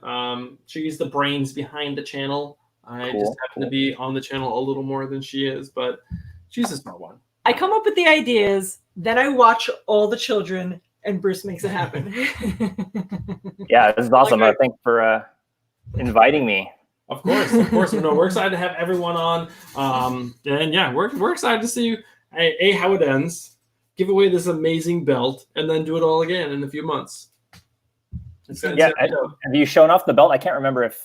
She's the brains behind the channel. I Cool, just happen to be on the channel a little more than she is, but she's a smart one. I come up with the ideas, then I watch all the children, and Bruce makes it happen. Yeah, this is awesome. Like, Thanks for inviting me. Of course, of course. No, we're excited to have everyone on. And yeah, we're excited to see how it ends, give away this amazing belt, and then do it all again in a few months. Yeah, have you shown off the belt? I can't remember if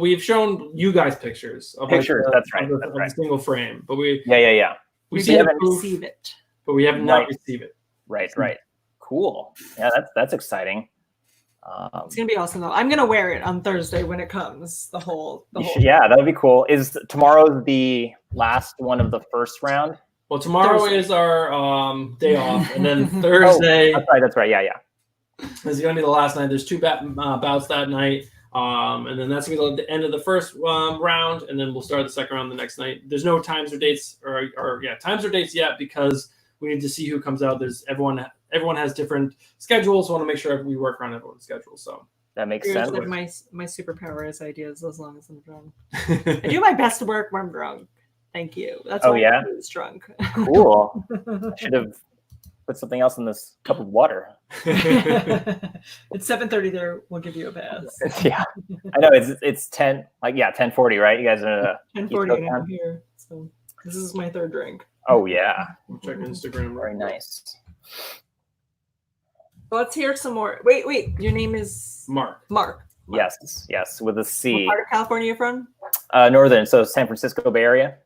we've shown you guys pictures of Pictures, that's right, of that's the right. single frame, but we Yeah. we we see didn't the proof, receive it. but we have not Right. received it. Right. Cool. Yeah, that's exciting. It's gonna be awesome though. I'm gonna wear it on Thursday when it comes. The whole. Yeah, that would be cool. Is tomorrow the last one of the first round? Well, tomorrow Thursday. is our day off, and then Thursday That's right. Yeah. is going to be the last night. There's two bouts that night, and then that's going to be the end of the first round, and then we'll start the second round the next night. There's no times or dates, times or dates yet because we need to see who comes out. There's everyone has different schedules. So I want to make sure we work around everyone's schedule. So That makes Here's sense. like my superpower is ideas as long as I'm drunk. I do my best work when I'm drunk. Thank you. That's why yeah? I'm always drunk. Cool. I should have put something else in this cup of water. It's 7:30 there. We'll give you a pass. Yeah, I know it's 10:40, right? You guys are 10:40 and I'm here. So this is my third drink. Oh yeah, check Instagram. very nice. Let's hear some more. Wait. Your name is Mark. Mark. Yes, with a C. What part of California you're from? Northern, so San Francisco Bay Area.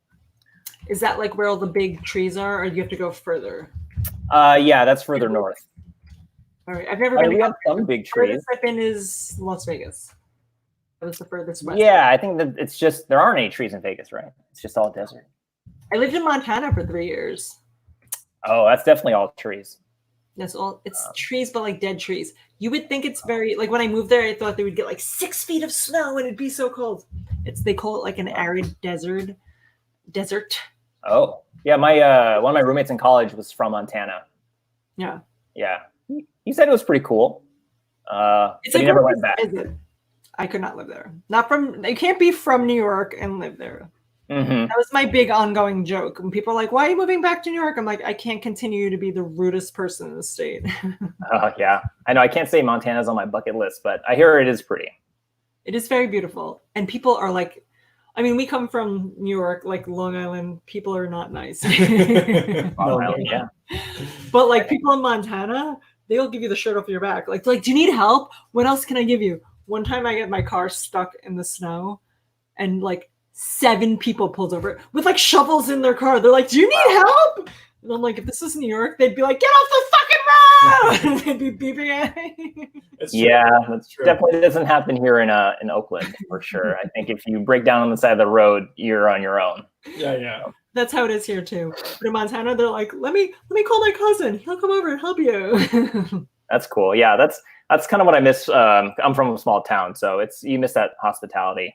Is that like where all the big trees are, or do you have to go further? Yeah, that's further north. All right, I've never I been. mean, we have some big The trees. furthest I've been is Las Vegas. That was the furthest west. Yeah, I think that it's just there aren't any trees in Vegas, right? It's just all desert. I lived in Montana for 3 years. Oh, that's definitely all trees. That's all. It's trees, but like dead trees. You would think it's very like when I moved there, I thought they would get like 6 feet of snow and it'd be so cold. They call it like an arid desert. Oh, yeah. My one of my roommates in college was from Montana. Yeah. Yeah, he said it was pretty cool. It's But like he never where went back. is it? I could not live there. Not from. You can't be from New York and live there. Mm-hmm. That was my big ongoing joke. When people are like, "Why are you moving back to New York?" I'm like, I can't continue to be the rudest person in the state. Yeah, I know. I can't say Montana's on my bucket list, but I hear it is pretty. It is very beautiful, and people are like, I mean, we come from New York, like Long Island. People are not nice. Long Island, yeah. But like people in Montana, they'll give you the shirt off your back. Like, do you need help? What else can I give you? One time I get my car stuck in the snow and like 7 people pulled over with like shovels in their car. They're like, do you need help? And I'm like, if this was New York, they'd be like, get off the fucking road! They'd be beeping at me. Yeah, that true. definitely doesn't happen here in Oakland for sure. I think if you break down on the side of the road, you're on your own. Yeah. That's how it is here too. But in Montana, they're like, let me call my cousin. He'll come over and help you. That's cool. Yeah, that's kind of what I miss. I'm from a small town, so you miss that hospitality.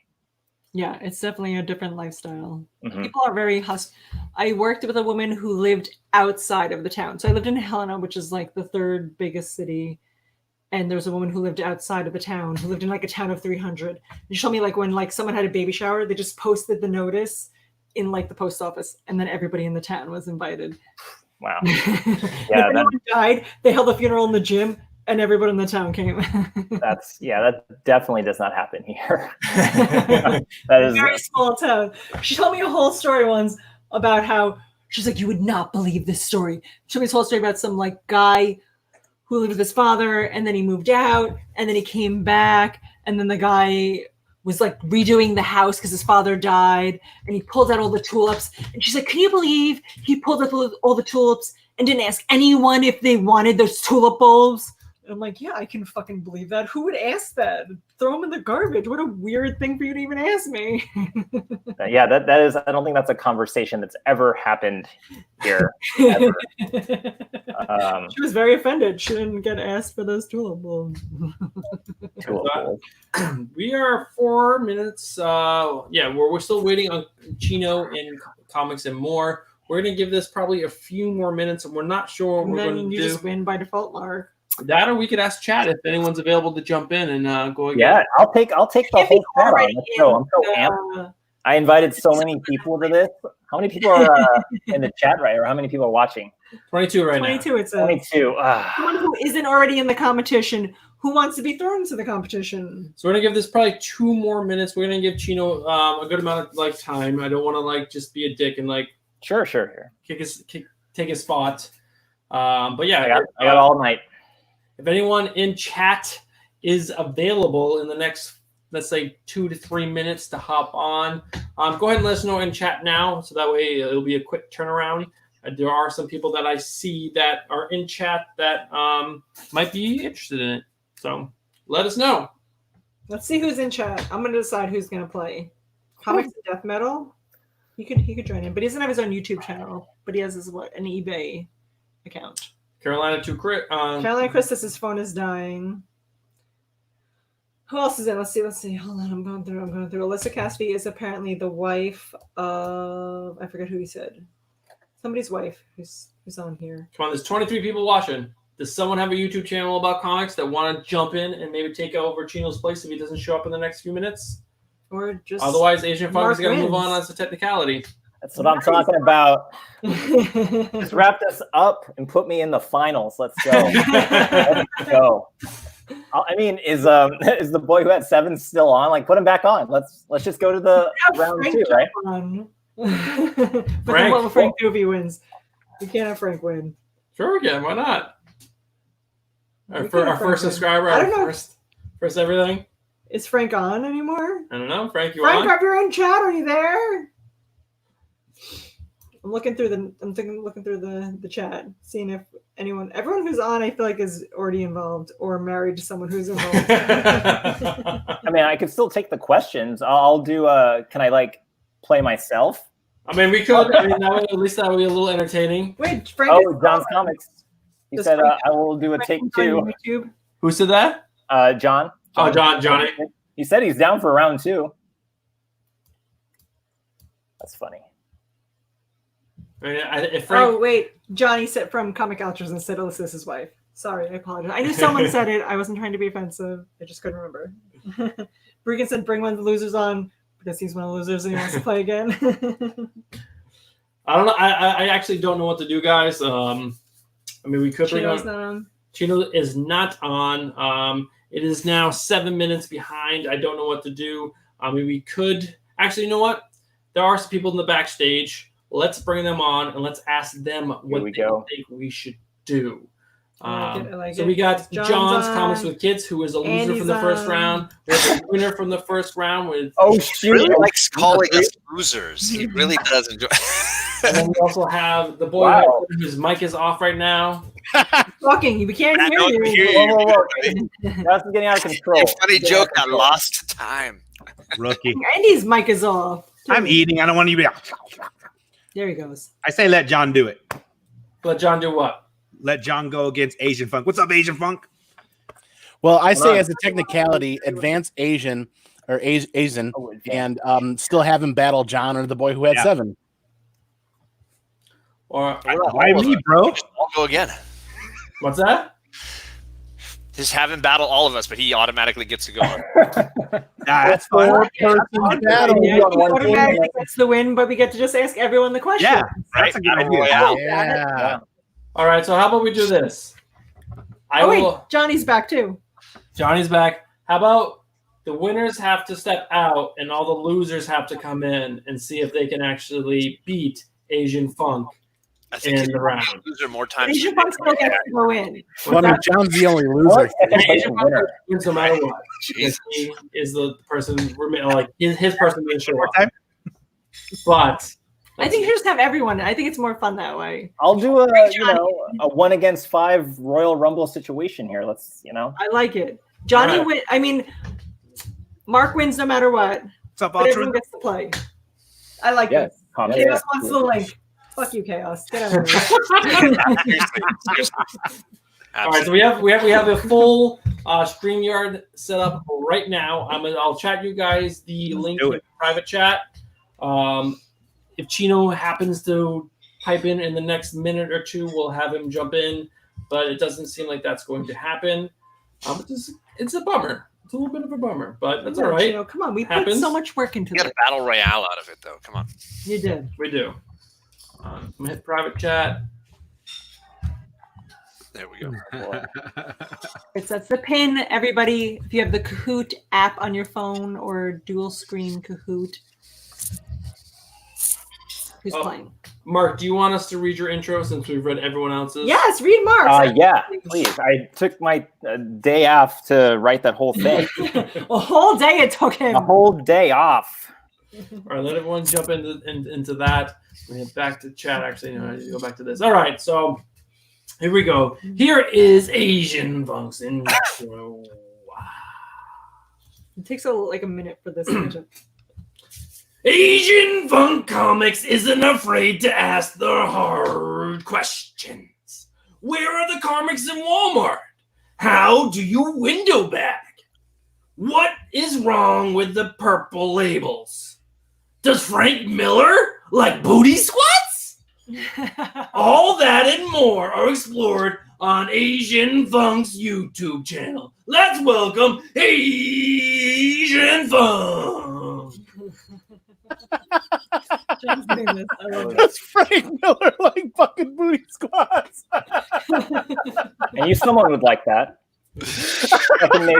Yeah, it's definitely a different lifestyle. Mhm. People are very I worked with a woman who lived outside of the town. So I lived in Helena, which is like the 3rd biggest city. And there was a woman who lived outside of the town, who lived in like a town of 300. She told me like when like someone had a baby shower, they just posted the notice in like the post office, and then everybody in the town was invited. Wow. If Yeah, anyone died, they held a funeral in the gym, and everybody in the town came. that definitely does not happen here. That is Very small town. She told me a whole story once about how she's like, you would not believe this story. She told me this whole story about some like guy who lived with his father, and then he moved out, and then he came back, and then the guy was like redoing the house because his father died, and he pulled out all the tulips. And she's like, can you believe he pulled out all the tulips and didn't ask anyone if they wanted those tulip bulbs? I'm like, yeah, I can fucking believe that. Who would ask that? Throw them in the garbage. What a weird thing for you to even ask me. Yeah, that is. I don't think that's a conversation that's ever happened here. Ever. She was very offended. She didn't get asked for those tulip bulbs. We are 4 minutes. We're still waiting on Chino and Comics and More. We're going to give this probably a few more minutes, and we're not sure what And we're then going to you do. just win by default, Lark. That, or we could ask chat if anyone's available to jump in and go again. Yeah, I'll take the whole chat on. already Let's go. I'm so amped. I invited so many people to this. How many people are in the chat right, or how many people are watching? 22 right 22. now. It's 22. Someone who isn't already in the competition who wants to be thrown into the competition. So we're gonna give this probably 2 more minutes. We're gonna give Chino a good amount of time. I don't want to just be a dick and Sure. take his spot. But yeah, I got all night. If anyone in chat is available in the next, let's say, 2 to 3 minutes to hop on, go ahead and let us know in chat now, so that way it'll be a quick turnaround. There are some people that I see that are in chat that might be interested in it. So let us know. Let's see who's in chat. I'm going to decide who's going to play. Comics and Death Metal. He could join in, but he doesn't have his own YouTube channel. But he has his an eBay account. Carolina to Crit. Carolina Christus, his phone is dying. Who else is in? Let's see. Hold on, I'm going through. Alyssa Cassidy is apparently the wife of, I forget who he said. Somebody's wife who's on here. Come on, there's 23 people watching. Does someone have a YouTube channel about comics that want to jump in and maybe take over Chino's place if he doesn't show up in the next few minutes? Or just otherwise, Asian Funk is going to wins. move on as a technicality. That's what I'm talking about. Just wrap this up and put me in the finals. Let's go. Let's go. I mean, is the boy who had 7 still on? Put him back on. Let's just go to the round 2, right? But then what will Frank do if he wins? We can't have Frank win. Sure, we can. Why not? Our first subscriber. I don't know. First everything. Is Frank on anymore? I don't know. Frank, you Frank, on? have your own chat. Are you there? I'm looking through the chat, seeing if everyone who's on, I feel like is already involved or married to someone who's involved. I mean, I could still take the questions. I'll do. Can I play myself? I mean, we could. I mean, at least that would be a little entertaining. Wait, Frank. Oh, John's Comics. He said, "I will do a take 2." YouTube? Who said that? John. Oh, Johnny. He said he's down for round 2. That's funny. I mean, if Frank... Oh, wait. Johnny said from Comic Altruism said Alyssa's wife. Sorry, I apologize. I knew someone said it. I wasn't trying to be offensive. I just couldn't remember. Bregan said bring one of the losers on because he's one of the losers and he wants to play again. I don't know. I actually don't know what to do, guys. I mean, we could bring Chino's on... not on. Chino is not on. It is now 7 minutes behind. I don't know what to do. I mean, we could... Actually, you know what? There are some people in the backstage. Let's bring them on and let's ask them what they think we should do. So we got John's Comics with Kids, who is a loser from the first round. We have a winner from the first round with... Oh, shoot. He really likes calling us losers. He really does enjoy. And then we also have the boy whose mic is off right now. Talking, we can't hear you. Whoa. That's getting out of control. Funny joke. I lost time. Rookie. Andy's mic is off. I'm eating. I don't want you to be... There he goes. I say let John do it. Let John do what? Let John go against Asian Funk. What's up, Asian Funk? Well, I say as a technicality, advance Asian or Asian, and still have him battle John or the boy who had 7. Or why me, bro? I'll go again. What's that? Just have him battle all of us, but he automatically gets to go. That's fine. 4-person battle. Yeah, he automatically gets the win, but we get to just ask everyone the question. Yeah, that's a good idea. Yeah. All right, so how about we do this? Wait, Johnny's back too. Johnny's back. How about the winners have to step out and all the losers have to come in and see if they can actually beat Asian Funk in the round. Loser more times. Asian Funk still gets to go in. Well, I mean, John's the only loser. Asian Funk wins no matter what. He is the person, like his person didn't show up. But I think you just have everyone. I think it's more fun that way. I'll do a 1 against 5 Royal Rumble situation here. Let's I like it. Johnny All win. I mean, Mark wins no matter what. What's up, But everyone Ultra? gets to play. I like yes, it. comment. Chaos wants the link. Fuck you, Chaos. Get out of here. Seriously. All right, so we have a full StreamYard set up right now. I'll chat you guys the link do to the it. private chat. If Chino happens to pipe in the next minute or two, we'll have him jump in. But it doesn't seem like that's going to happen. It's a bummer. It's a little bit of a bummer, but that's all right. Chino, come on, we put Happens. so much work into You got this. a battle royale out of it, though. Come on. You did. We do. I'm gonna hit private chat. There we go. That's the pin. Everybody, if you have the Kahoot app on your phone or dual screen Kahoot, who's playing? Mark, do you want us to read your intro since we've read everyone else's? Yes, read Mark's. Yeah, please. I took my day off to write that whole thing. A whole day it took him. A whole day off. All right, let everyone jump into that. We head back to chat. Actually, no, I need to go back to this. All right, so here we go. Here is Asianfunk's intro. It takes like a minute for this. to- Asianfunk Comics isn't afraid to ask the hard questions. Where are the comics in Walmart? How do you window bag? What is wrong with the purple labels? Does Frank Miller like booty squats? All that and more are explored on Asian Funk's YouTube channel. Let's welcome Asian Funk. John's doing this. I love it. That's Frank Miller like fucking booty squats. And you someone would like that. Fucking make-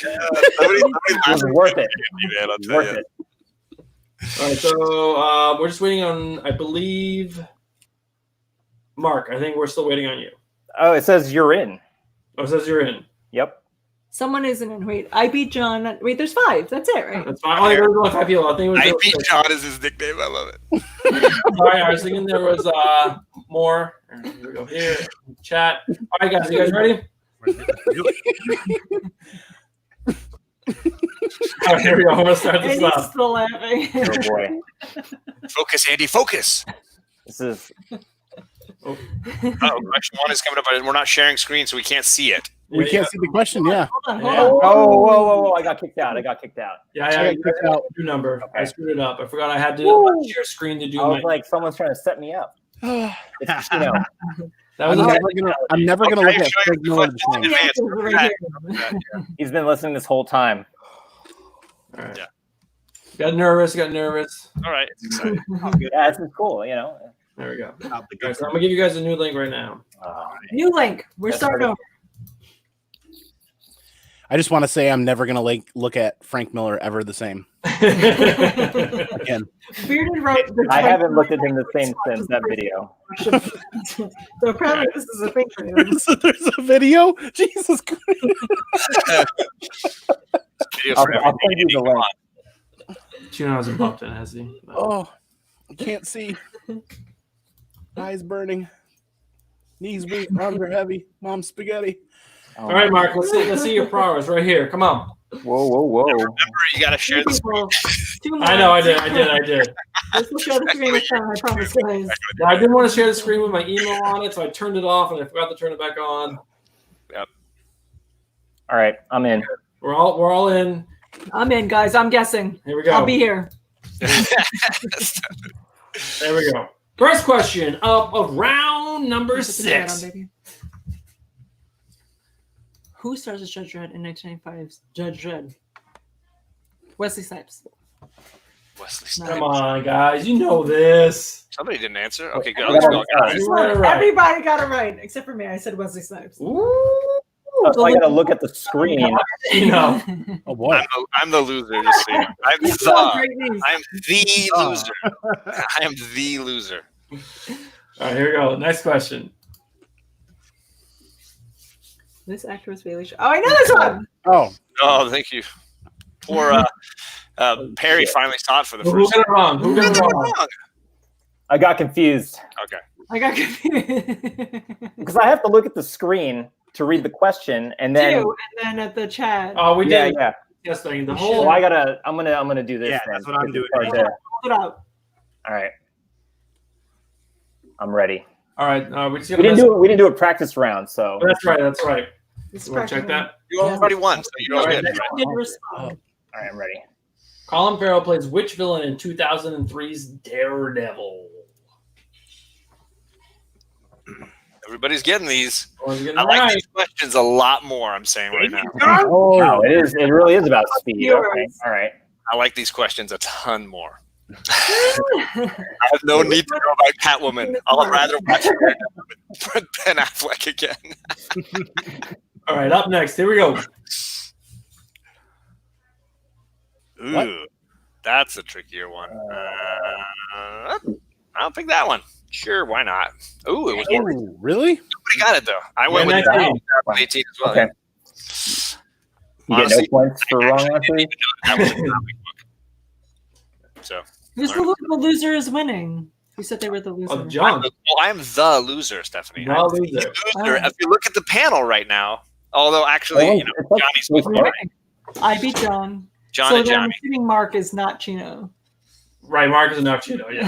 it was worth it. Man, I'll tell Worth you. it. All right, so we're just waiting on, I believe, Mark. I think we're still waiting on you. Oh, it says you're in. Oh, it says you're in. Yep. Someone isn't in. Wait, I beat John. Wait, there's 5. That's it, right? That's fine. Oh, there was only 5 people. I think it was. I beat John is his nickname. I love it. Sorry, I was thinking there was more. Here we go. Here, chat. All right, guys, you guys ready? All right, here we go. I'm gonna start this And he's up. still laughing. Oh boy. Focus, Andy. Focus. This is Oh, question 1 is coming up, but we're not sharing screen, so we can't see it. We can't see the question. Yeah. Hold Yeah. on. whoa. I got kicked out. Yeah, Yeah, you guys have a new number. I Okay. screwed it up. I forgot I had to Woo. share screen to do I my. was like, someone's trying to set me up. It's, That was I'm never gonna look Okay, at sure. Frank Miller the same. Yeah, it's right here. he's been listening this whole time. all right. Yeah. Got nervous. All right, it's exciting. Yeah, this is cool. You know. There we go. Out the All right, good. so I'm gonna give you guys a new link right now. New link. We're That's starting right. over. I just want to say I'm never gonna look at Frank Miller ever the same All again. Bearded wrote. I haven't looked at him the same since that video. So apparently this is a thing for you. There's a video. Jesus Christ. Video I'll for send you the everything. link. Chino hasn't popped in, has he? No. Oh, I can't see. Eyes burning. Knees weak. Arms are heavy. Mom's spaghetti. All right, Mark. Let's see your prowess right here. Come on. Whoa. Remember, you got to share this. People, 2 I know. I months. did. This will show the screen this time, I promise, guys. Yeah, I didn't want to share the screen with my email on it, so I turned it off and I forgot to turn it back on. All right, I'm in. We're all in. I'm in, guys. I'm guessing. Here we go. I'll be here. There we go. First question of round number Put the chat on, 6. baby. Who stars as Judge Dredd in 1995's Judge Dredd? Wesley Snipes. Wesley Snipes. Come on, guys. You know this. Somebody didn't answer. Okay, good. Yeah. I'll got it. You got it right. Everybody got it right, except for me. I said Wesley Snipes. Ooh. So I gotta look at the screen. You know. Oh boy. I'm the loser. Just so you know. I'm It's all the great news. loser. I am the loser. All right, here we go. Next question. This actor was Bailey. Oh, I know this one. Oh, Oh, thank you. Poor Perry finally saw it for the Who first got time. it wrong? Who got it wrong? I got confused Okay. I got confused. because I have to look at the screen to read the question, and then and then at the chat. Oh, we yeah, did. yeah. Yes, thing. The You whole. So I'm gonna do this. Yeah, then, that's what I'm because doing. it's hard to- Hold it up. All right, I'm ready. All right. We just We didn't do a practice round, so That's right. That's right. This You want to check that? You already won, so you're all All right, good. next Right? I didn't respond. all right, I'm ready. Colin Farrell plays which villain in 2003's Daredevil? Everybody's getting these. Everyone's getting I it like right. these questions a lot more. I'm saying right now. Oh, wow, it really is about speed. Yours. Okay, all right. I like these questions a ton more. I have no need to know about Catwoman. I'll rather watch Ben Affleck again. All right. Up next. Here we go. Ooh, What? that's a trickier one. I'll pick that one. Sure, why not? Ooh, it was more. Oh, really? Nobody got it though. I went with 19. 2018 as well. Okay. You get no Honestly, points for wrong actually answers. That was a comic book. So, Who's the loser is winning? Who said they were the loser? Oh, John. I'm the loser, Stephanie. No I'm loser. the loser. If you look at the panel right now, although actually, Oh, you know, it's like Johnny's Swiss winning. Army. I beat John. John so and then I'm Johnny. assuming Mark is not Chino. Right. Mark is enough Chino. Yeah.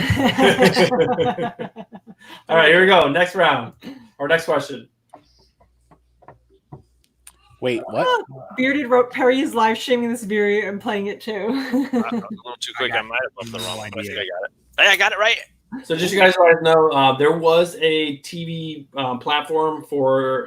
All right. Here we go. Next round. Or next question. Wait, what? Bearded wrote Perry is live streaming this video and playing it too. I was a little too quick. I might have left the wrong one. But I think I got it. Hey, I got it right. So just you guys know, there was a TV platform for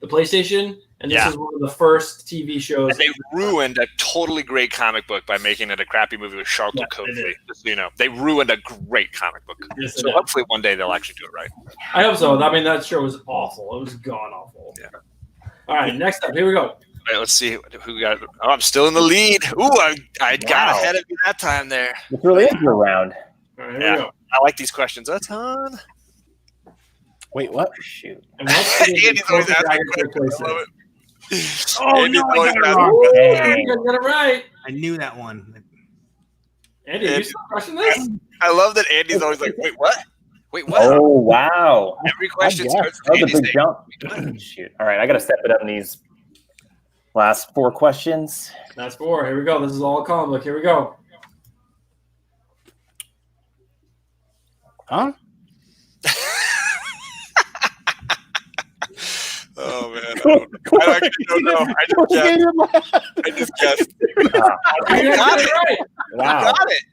the PlayStation, and this Yeah. is one of the first TV shows. And they ruined a totally great comic book by making it a crappy movie with Charlotte Yeah, Copley. they did. Just so you know, they ruined a great comic book. Yes, they So did. hopefully one day they'll actually do it right. I hope so. I mean, that show was awful. It was god awful. Yeah. All right, next up. Here we go. All right, let's see who got it. Oh, I'm still in the lead. Ooh, I got Wow. ahead of you that time there. This really is your round. All right, here Yeah. we go. I like these questions a ton. Wait, what? Shoot. And what's the Andy's always closest asking dragon to questions. I love PlayStation? it. Oh, Andy's no, I always got it asking wrong. You Dang. guys got it right. I knew that one. Andy, you Andy. still crushing this? I love that Andy's always like, wait, what? Wait, what? Oh, wow. Every question guess. starts That with was a Andy's big name. jump. Shoot. All right, I got to step it up in these last 4 questions. That's 4. Here we go. This is all a comic book. Here we go. Huh? Oh man, I actually don't know. I just guessed. You guys got it right. I Wow. got it.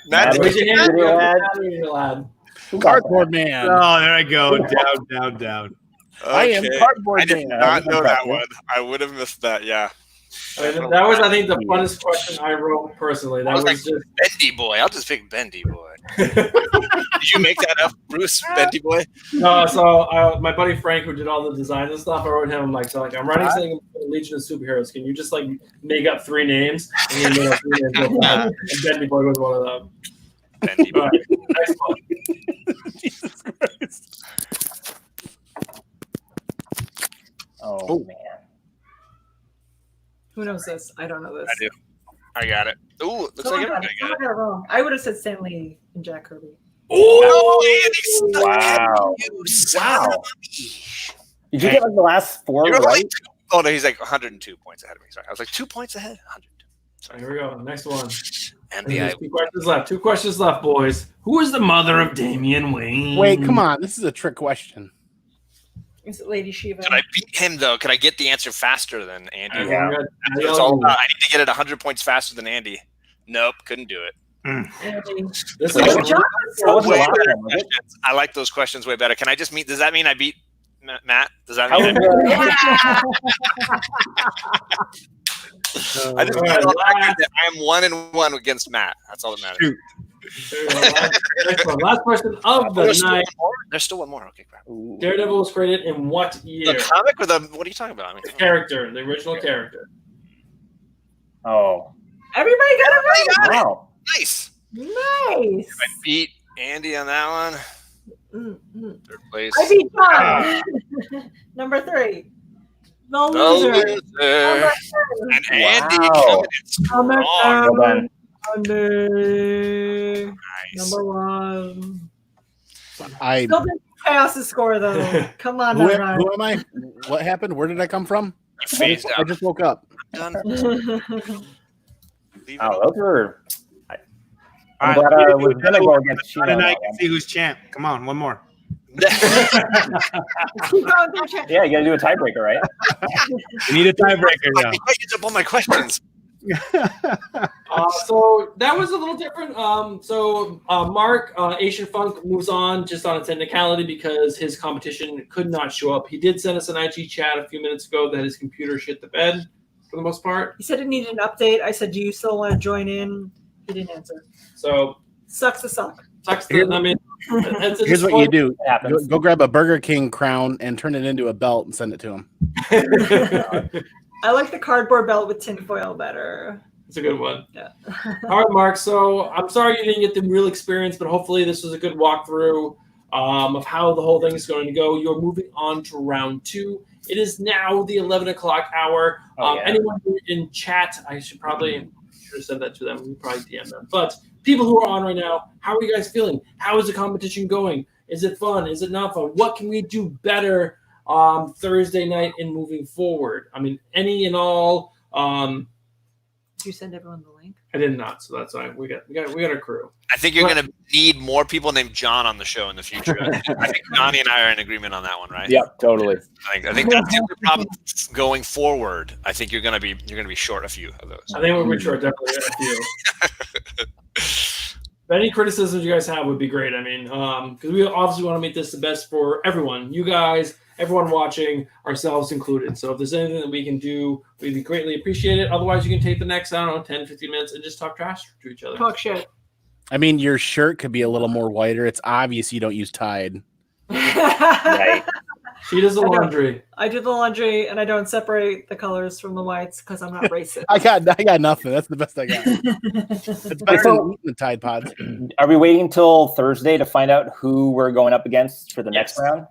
Matt, did Raise you your get hand. it? Lad. Cardboard man. Oh, there I go. Down. I am Okay. cardboard I did man. not know that one. I would have missed that. Yeah. I mean, that was, I think, the funnest question I wrote personally. That I was was like, just. Bendy Boy. I'll just pick Bendy Boy. Did you make that up, Bruce? Bendy Boy? No, so my buddy Frank, who did all the design and stuff, I wrote him like, I'm writing something for the Legion of Superheroes. Can you just like make up 3 names? And he made up 3 names. Real fast. And Bendy Boy was one of them. Bendy Boy. All right, next one. Jesus Christ. Oh, man. Who knows this? I don't know this. I do. I got it. Ooh, looks like everybody got it. I got it wrong. I would have said Stanley and Jack Kirby. Oh, Andy stuck Wow. it. You son Wow. of a bitch. Did you get like the last 4 You're right? like, oh no, he's like 102 points ahead of me. Sorry, I was like 2 points ahead. 102. Here we go. Next one. And There's 2 questions left. 2 questions left, boys. Who is the mother of Damian Wayne? Wait, come on. This is a trick question. Is it Lady Shiva? Could I beat him though? Could I get the answer faster than Andy? Yeah. That's what it's all about. I need to get it 100 points faster than Andy. Nope, couldn't do it. This Oh, is John was so That was the Way last better one, was it? questions. I like those questions way better. Can I just meet? Does that mean I beat Matt? Does that How mean was, I just All put right, on record that I am 1-1 against Matt? That's all that matters. Shoot. Next one. Last question of the There's still night. one more? There's still one more. Okay, crap. Daredevil was created in what The year? comic or the what are you talking about? I mean, The character, the original character. Oh, Everybody got it right. wow. nice. Nice. I beat Andy on that one. Mm-mm. Third place. I beat John. Number 3. The The loser. loser. Number 2. And Andy Wow. coming in Number strong. Well done. Monday. Nice. Number one. I Still didn't pass the score though. Come on, who, now, who am I? What happened? Where did I come from? You phased I out. just woke up. Done. Ryan. Leave it Oh, open. those were. All I'm right, glad I was gonna go against Chino. on tonight, that one. see who's champ. Come on, one more. Keep going through chat. Yeah, you gotta do a tiebreaker, right? We need a tiebreaker I now. think I used up all my questions. So that was a little different. Mark, Aznfunk moves on just on a technicality because his competition could not show up. He did send us an IG chat a few minutes ago that his computer shit the bed for the most part. He said it needed an update. I said, do you still want to join in? He didn't answer. So Sucks to suck. sucks. I mean, Here's what you do: It happens. go grab a Burger King crown and turn it into a belt and send it to him. I like the cardboard belt with tinfoil better. It's a good one. Yeah. All right, Mark. So I'm sorry you didn't get the real experience, but hopefully this was a good walkthrough of how the whole thing is going to go. You're moving on to round 2. It is now the 11 o'clock hour. Yeah. Anyone in chat, I should have said that to them. We probably DM them. But people who are on right now, how are you guys feeling? How is the competition going? Is it fun? Is it not fun? What can we do better Thursday night and moving forward? I mean, any and all. Did you send everyone the link? I did not, so that's why we got a crew. I think you're going to need more people named John on the show in the future. I think Johnny and I are in agreement on that one, right? Yep, totally. I think that's the only problem going forward. I think you're going to be short a few of those. I think we're sure definitely got a few. Any criticisms you guys have would be great. I mean, because we obviously want to make this the best for everyone. You guys, everyone watching, ourselves included. So if there's anything that we can do, we'd be greatly appreciated. Otherwise, you can take the next, 10, 15 minutes and just talk trash to each other. Talk shit. I mean, your shirt could be a little more whiter. It's obvious you don't use Tide. Right. She does the laundry. I do the laundry and I don't separate the colors from the whites because I'm not racist. I got nothing. That's the best I got. It's better than eating the Tide Pods. Are we waiting until Thursday to find out who we're going up against for the next round?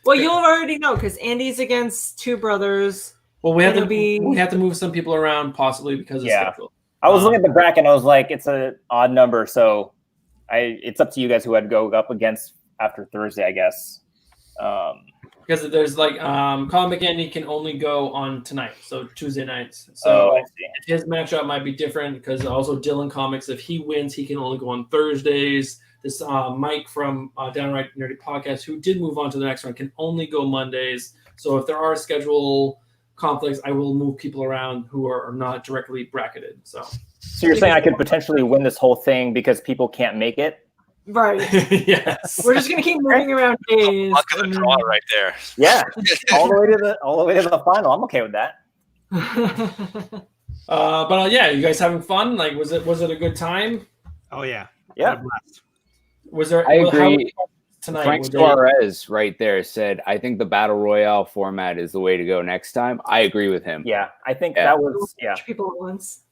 Well, you'll already know because Andy's against two brothers. Well, we have It'll to be- move some people around possibly because of schedule. I was looking at the bracket and I was like, it's an odd number, so it's up to you guys who I'd go up against after Thursday, I guess. Because there's Comic Andy can only go on tonight, so Tuesday nights. So I see. his matchup might be different because also Dylan Comics, if he wins, he can only go on Thursdays. This Mike from Downright Nerdy Podcast, who did move on to the next one, can only go Mondays. So if there are schedule conflicts, I will move people around who are not directly bracketed. So So you're saying I could potentially win this whole thing because people can't make it? Right. yes, We're just gonna keep moving around days. Luck of the and draw right there. Yeah, all the way to the final. I'm okay with that. but yeah, you guys having fun? Like, was it a good time? Oh yeah. Yeah. Had a blast. Was there? I how agree. was tonight. Frank Were they- Suarez right there said, I think the Battle Royale format is the way to go next time. I agree with him. Yeah, I think Yeah. that was People at once.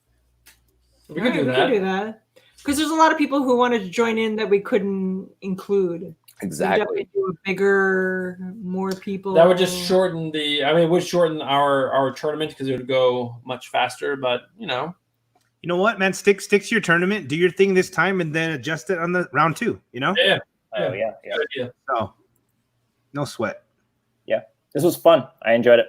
We could do We that. could do that. Because there's a lot of people who wanted to join in that we couldn't include. We Exactly. definitely do a bigger, more people. That would just shorten it would shorten our tournament because it would go much faster. But You know what, man? Stick to your tournament, do your thing this time, and then adjust it on the round 2. You know, yeah, Oh yeah. good idea. so no sweat. This was fun. I enjoyed it.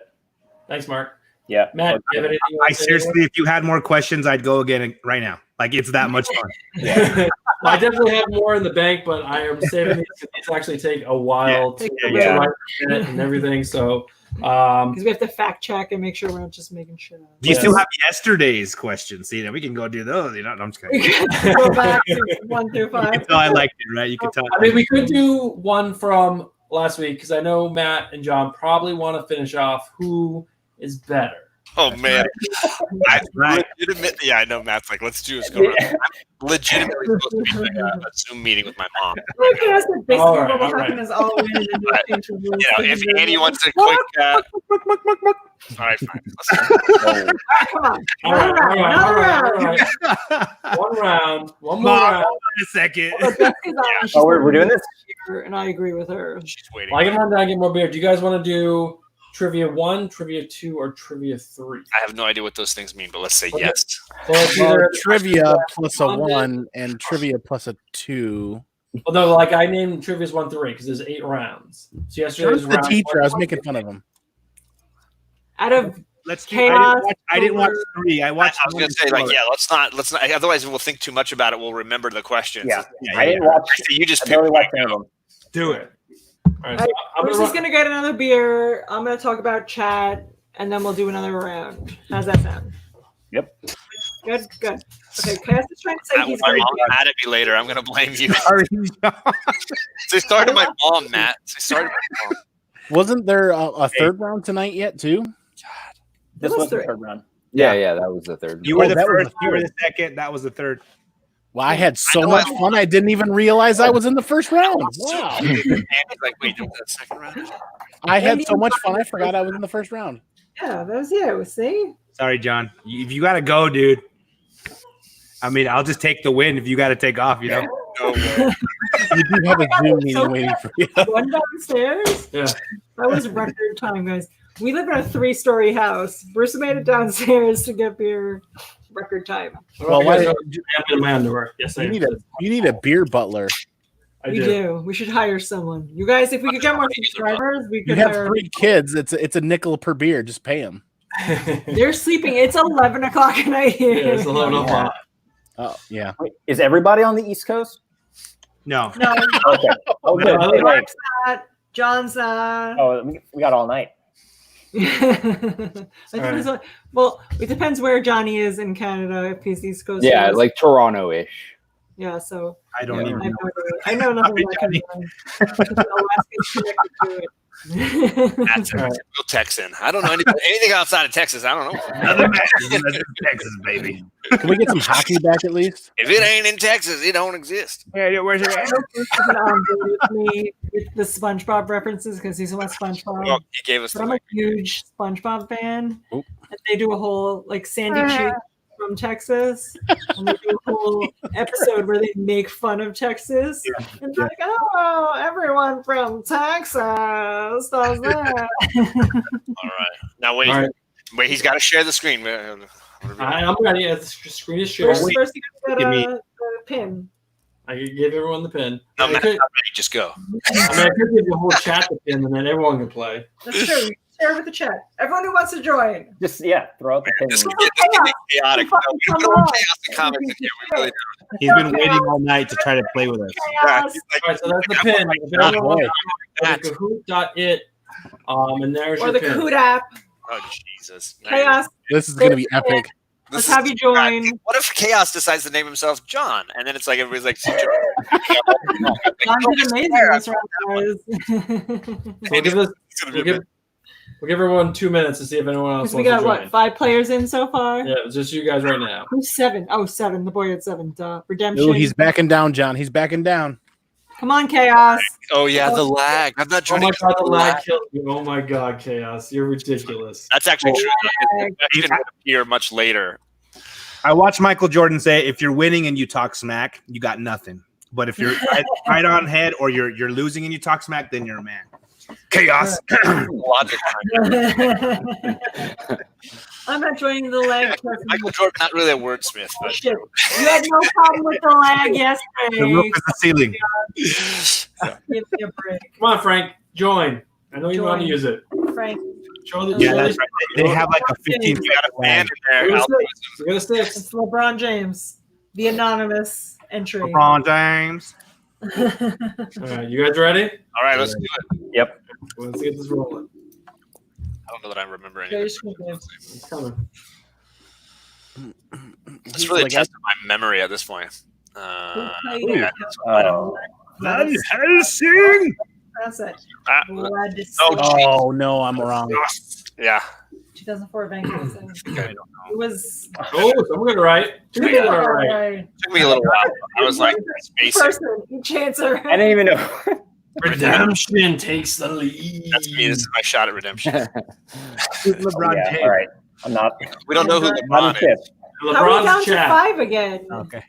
Thanks, Mark. Yeah. Matt, do you have anything you I want to say? seriously, if you had more questions, I'd go again right now. Like it's that much fun. I definitely have more in the bank, but I am saving these because these actually take a while to yeah. write and everything. So, Because we have to fact check and make sure we're not just making shit up. Do you Yes. still have yesterday's questions? See, then we can go do those. You know, no, I'm just We kidding. can go back to 1 through You 5. can tell I liked it, right? You can tell. I mean, we could do one from last week because I know Matt and John probably want to finish off who is better. Oh man, That's right. legitimately, yeah, I know Matt's like, let's do this. Go around. I'm legitimately supposed to be doing a Zoom meeting with my mom. Okay, that's the basically All right, what will all right. happen is all in and then we'll change the rules. If Andy wants a quick, all right, fine. Come on. All right, Another round. One round, one more Mom, round. hold on a second. Oh, we're doing this? And I agree with her. She's waiting. Well, I can run down and get more beer. Do you guys want to do trivia 1, trivia 2, or trivia 3? I have no idea what those things mean, but let's say yes. So it's Well, either trivia plus a One, 1 and trivia plus a 2. Well, no, like I named trivia's 1 through 8 because there's 8 rounds. So yesterday was The round teacher, 1. I was making fun of him. Out of Let's do. Chaos I didn't watch 3. I I watched. was going to say, like, yeah, let's not. Otherwise, we'll think too much about it. We'll remember the questions. Yeah, Yeah, I didn't watch. So you just I picked barely one. watched any of them. do it. All right, so I'm Bruce gonna is gonna get another beer. I'm gonna talk about chat, and then we'll do another round. How's that sound? Yep. Good. Okay, Cass is trying to say he's My gonna mom do mad at me later. I'm going to blame you. Sorry. They started my mom, Matt. They started my mom. Wasn't there a third round tonight yet, too? This was was the three. third round. Yeah, that was the third. You were Oh, the that was first. the You were third. the second. That was the third. Well, I had so know, much I- fun, I didn't even realize I was in the first round. Wow. And he's like, wait, there was that second round? I had so much fun, I forgot I was in the first round. Yeah, that was you. See? Sorry, John. If you gotta go, dude. I mean, I'll just take the win if you got to take off. You know. No way. You do have a Zoom meeting waiting for you. One downstairs. Yeah. That was record time, guys. We live in a 3-story house. Bruce made it downstairs to get beer. Record time. Well, why I'm in my underwear. Yes, I You am. need a beer butler. I We do. We should hire someone. You guys, if we could get more subscribers, we You could have hire. 3 kids. It's a nickel per beer. Just pay them. They're sleeping. It's 11 o'clock at night here. Yeah, it's 11 o'clock. Oh yeah. Wait, is everybody on the East Coast? No. No, Okay. Oh, good. No, Hey, like, John's not. oh, we got all night. Well, it depends where Johnny is in Canada. If he's East Coast, Yeah, or- like Toronto-ish. yeah. So I don't Yeah. even. I know nothing about Canada. Alaska's connected to it. That's a typical Texan. I don't know anything outside of Texas. I don't know. Another match. Texas, baby. Can we get some hockey back at least? If it ain't in Texas, it don't exist. Yeah, where's it? With me with the SpongeBob references because he's a SpongeBob. Well, he gave us But I'm a huge SpongeBob fan. Oop. And they do a whole like Sandy Cheek from Texas, and they do a whole episode where they make fun of Texas. And they're like, oh, everyone from Texas does that. All right. Now wait. All right. Wait. He's got to share the screen. I'm ready. The screen is shared. First you gotta Give get me- a pin. I can give everyone the pin. No, I Matt's could, not ready. Just go. I could give the whole chat the pin, and then everyone can play. That's true. You can share with the chat. Everyone who wants to join. Just throw out the pin. This is getting chaotic. No, we don't want chaos in comics in here. We really don't. He's been waiting all night to try to play with us. Yeah, Chaos. he's like, All right, so that's the pin. If everyone wants to go to Kahoot.it, and there's Or your the pin. Kahoot app. oh Jesus. Chaos. This is gonna be epic. Let's have you join. What if Chaos decides to name himself John, and then it's like everybody's like, John. John did amazing this round, guys. We'll give this. We'll give everyone 2 minutes to see if anyone else Because we wants got to join. what, 5 players in so far? Yeah, it's just you guys right now. Who's 7? Oh, 7. The boy had 7. Redemption. Ooh, he's backing down, John. He's backing down. Come on, Chaos. Oh yeah, the lag. I'm not Oh trying my to. god, the lag killed you. Oh my god, Chaos. You're ridiculous. That's actually true. Lag. That can appear much later. I watched Michael Jordan say, "If you're winning and you talk smack, you got nothing. But if you're right on head or you're losing and you talk smack, then you're a man." Chaos. Logic. I'm not joining the lag. Michael Jordan, not really a wordsmith, but Shit. You had no problem with the lag The yesterday. roof is the ceiling. Give me a break. Come on, Frank. Join. I know you want to Join. use it. Frank. Show the Yeah, that's right. They have like a 15 you got a fan in there. We're Altruism. gonna six. It's LeBron James. The anonymous entry. LeBron James. All right, you guys ready? All right, let's do it. Yep. Let's get this rolling. I don't know that I remember Get your anything. screen name. It's coming. It's really Like, testing my memory at this point. Yeah, Oh, Van Helsing. That's it. ah, Glad to see Oh, you. Oh no, I'm wrong. yeah. 2004 Vancouver. It was. Oh, someone got it right. Two people got it right. Right. Took me a little while. I was like, basic. Person, each answer. I didn't even know. Redemption takes the lead. That's me. This is my shot at redemption. LeBron Yeah, James. all right. I'm not. We don't know who I'm LeBron is. fifth. How are we down LeBron's to chat. 5 again? Okay.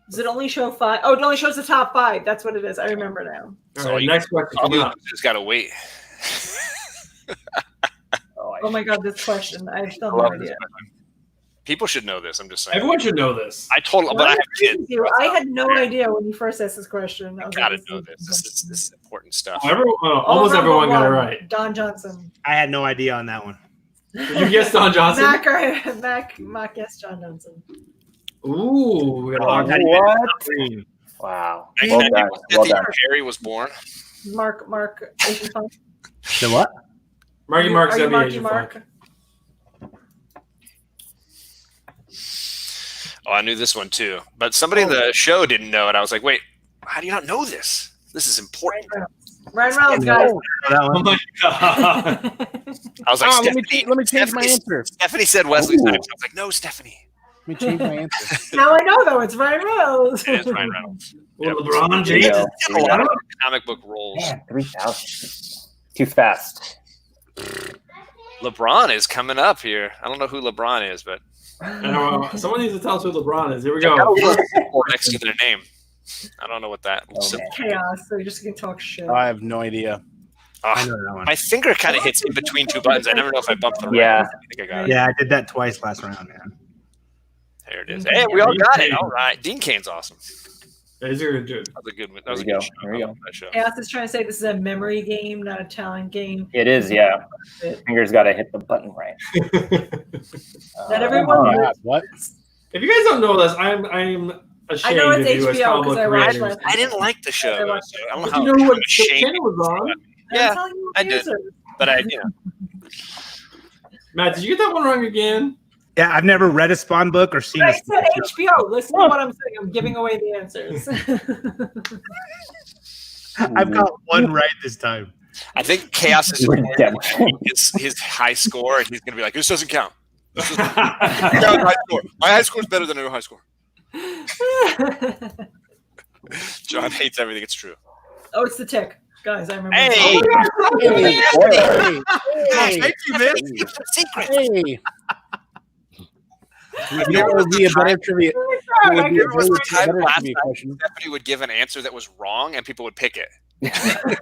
Does it only show 5? Oh, it only shows the top 5. That's what it is. I remember now. All right, next question. All Coming we up. just gotta wait. Oh my god, this question. I still have I no love this idea. question. People should know this. I'm just saying. Everyone should know this. I told, but I have kids. I had no idea when you first asked this question. I was Gotta like, know this. This is important stuff. Almost everyone got it right. Don Johnson. I had no idea on that one. You guessed Don Johnson? Mac guessed John Johnson. Ooh, we got a lot of What? Wow. Well done. Well done. Harry was born. Mark, Aznfunk. The what? Marky Mark's Are you gonna be Marky Asian Mark? Funk. Oh, I knew this one too. But somebody in the show didn't know it. I was like, wait, how do you not know this? This is important. Ryan Reynolds, guys. That Oh one. my god. I was like, let Stephanie, me change my answer. Stephanie said Wesley Ooh. Snipes. I was like, no, Stephanie. Let me change my answer. Now I know, though. It's Ryan Reynolds. It is Ryan Reynolds. Well, LeBron There you James. go. A lot of comic book roles. Man, 3,000. Too fast. LeBron is coming up here. I don't know who LeBron is, but Someone needs to tell us who LeBron is. Here we go. next to their name. I don't know what that. Oh, man. Chaos, so you're just going to talk shit. I have no idea. I know that one. My finger kind of hits in between two buttons. I never know if I bumped the right. Yeah. one. I think I got it. Yeah, I did that twice last round, man. There it is. Hey, we all got it. All right. Dean Cain's awesome. These are good. That was a good one. That There was a we go. good show. There we I go. love that show. Chaos is trying to say this is a memory game, not a talent game. It is, yeah. Fingers got to hit the button right. Not everyone God, what? If you guys don't know this, I'm ashamed I know it's of you as HBO comic because book I watched creators. last I didn't like the show. I watched so I don't know But how you know what ashamed channel was on? Yeah, I did. did. But Matt, did you get that one wrong again? Yeah, I've never read a Spawn book or seen I a said HBO. Listen to what I'm saying. I'm giving away the answers. I've got one right this time. I think Chaos is Redemption. his high score, and he's going to be like, this doesn't count. This doesn't count. High score. My high score is better than your high score. John hates everything. It's true. Oh, it's the tick. Guys, I remember. Hey! Thank you, man. Secret. Hey. You know what would be a better trivia? It would be a was the time better last trivia time question. Stephanie would give an answer that was wrong, and people would pick it. It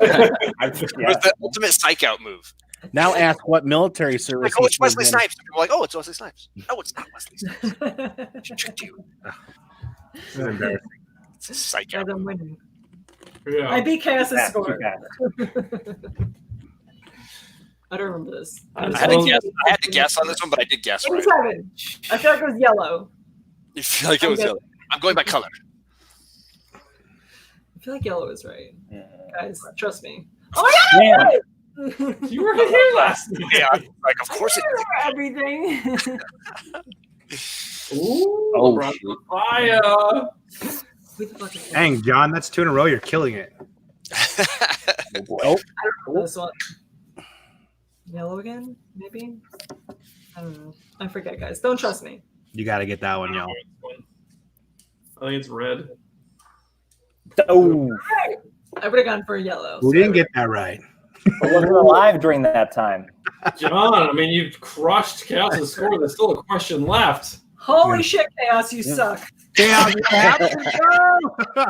Yeah. was the ultimate psych out move. Now ask what military service. Like, oh, it's he served Wesley in. Snipes. People are like, oh, it's Wesley Snipes. No, it's not Wesley Snipes. She tricked you. This is embarrassing. It's a psych Guys, out. I'm winning. Yeah. I beat Chaos's Fast, score. too fast. I don't remember this. I had to guess on this one, but I did guess right. 27. I feel like it was yellow. You feel like it was yellow. I'm going by color. I feel like yellow is right. Yeah. Guys, trust me. Oh my Man. god! You were here last night. Yeah, like of course it is. Everything. Ooh, Oh, LeBron's shoot. on fire. Who the fuck is that? Dang, John, that's 2 in a row. You're killing it. Oh, I don't know this one. Yellow again? Maybe? I don't know. I forget, guys. Don't trust me. You got to get that one, y'all. I think it's red. oh. I would have gone for yellow. Who didn't get that right? I wasn't alive during that time. John, I mean, you've crushed Chaos's score. There's still a question left. Holy shit, Chaos, you suck. Yeah, you have to go.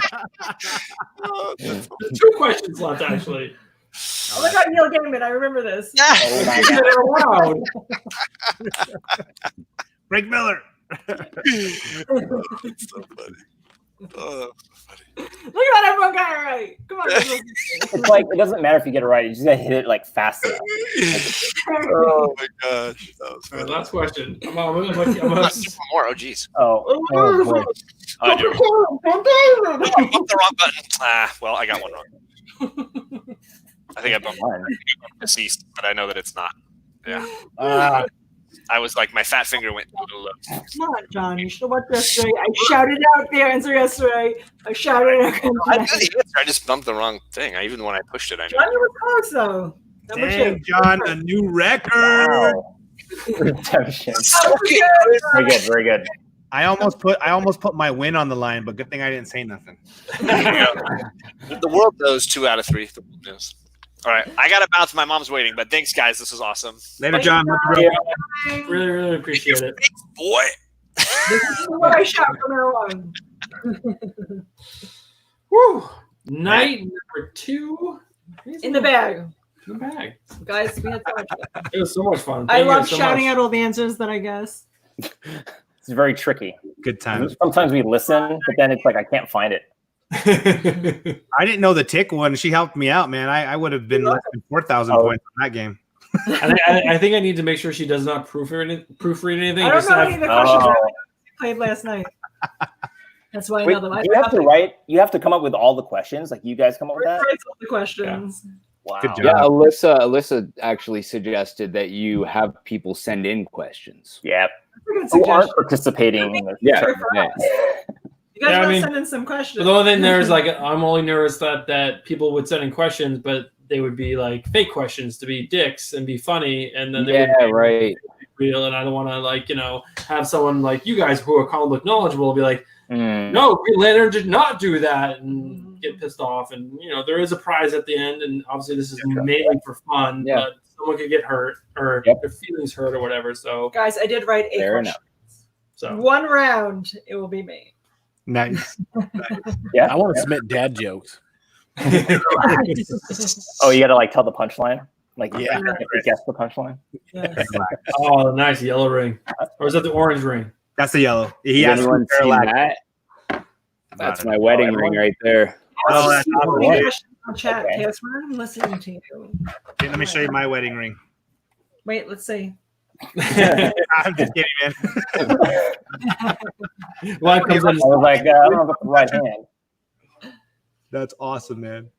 There's 2 questions left, actually. Oh my god, Neil Gaiman, I remember this. Oh my Get God. it around. Frank Miller. It's so funny. Oh, funny. Look at that, everyone got it right. Come on. It's like, it doesn't matter if you get it right. You just got to hit it like fast enough. Oh my gosh, that was All right, funny. last question. Come on, I'm gonna Let's do one more. Oh geez, Oh, oh boy. I do. I bumped the wrong button. Well, I got one wrong. I think I bumped One. deceased, but I know that it's not. Yeah, Uh, I was like, my fat finger went a little low. Come on, John. You should have watched yesterday. I shouted out the answer yesterday. I shouted out. I knew the answer. I just bumped the wrong thing. Even when I pushed it, I knew. John, you were close, though. Number Dang, 2. John, a new record. Wow. Redemption. Very good, very good. I almost put my win on the line, but good thing I didn't say nothing. The world knows 2 out of 3. The world knows. All right, I gotta bounce. My mom's waiting, but thanks, guys. This was awesome. Later, John. really, really appreciate it. Thanks, boy. This is what I shout from now on. Woo! Night number 2. In the bag. Come back. Guys, we had so much fun. It was so much fun. I Thank you love so shouting much. out all the answers that I guess. It's very tricky. Good times. Sometimes we listen, but then it's like I can't find it. I didn't know the tick one. She helped me out, man. I would have been less than 4,000 points on that game. I think I need to make sure she does not proofread anything. I don't Just know have- any of the questions Oh. I played last night. That's why I Wait, know them. you have to write. You have to come up with all the questions. Like you guys come up with that. Writes all the questions. Wow. Good job. Yeah, Alyssa actually suggested that you have people send in questions. Yeah. That's a good Who aren't suggestion. participating in the Yeah, Sorry for yeah. us. You guys Yeah, I want to mean- send in some questions? But the only thing there is like I'm only nervous that people would send in questions, but they would be like fake questions to be dicks and be funny, and then they Yeah, would be right. real. And I don't want to have someone like you guys who are comic book knowledgeable be like, Mm. no, Green Lantern did not do that, and get pissed off. And there is a prize at the end, and obviously this is mainly for fun, Yeah. but someone could get hurt or Yep. their feelings hurt or whatever. So, Guys, I did write 8 Fair questions. so One round, it will be me. Nice. I want to submit dad jokes. Oh, you got to like tell the punchline. Like Yeah. you have to guess the punchline. Yes. oh, nice yellow ring, or is that the orange ring? That's the yellow. He Has has anyone seen Parallax. that? That's my wedding ring right there. Oh, that's People awesome. leave questions on chat. Okay. Chaos, I'm listening to you. Okay, let me show you my wedding ring. Wait, let's see. I'm just kidding, man. Life comes I in. was like, I don't know if it's the right hand. That's awesome, man.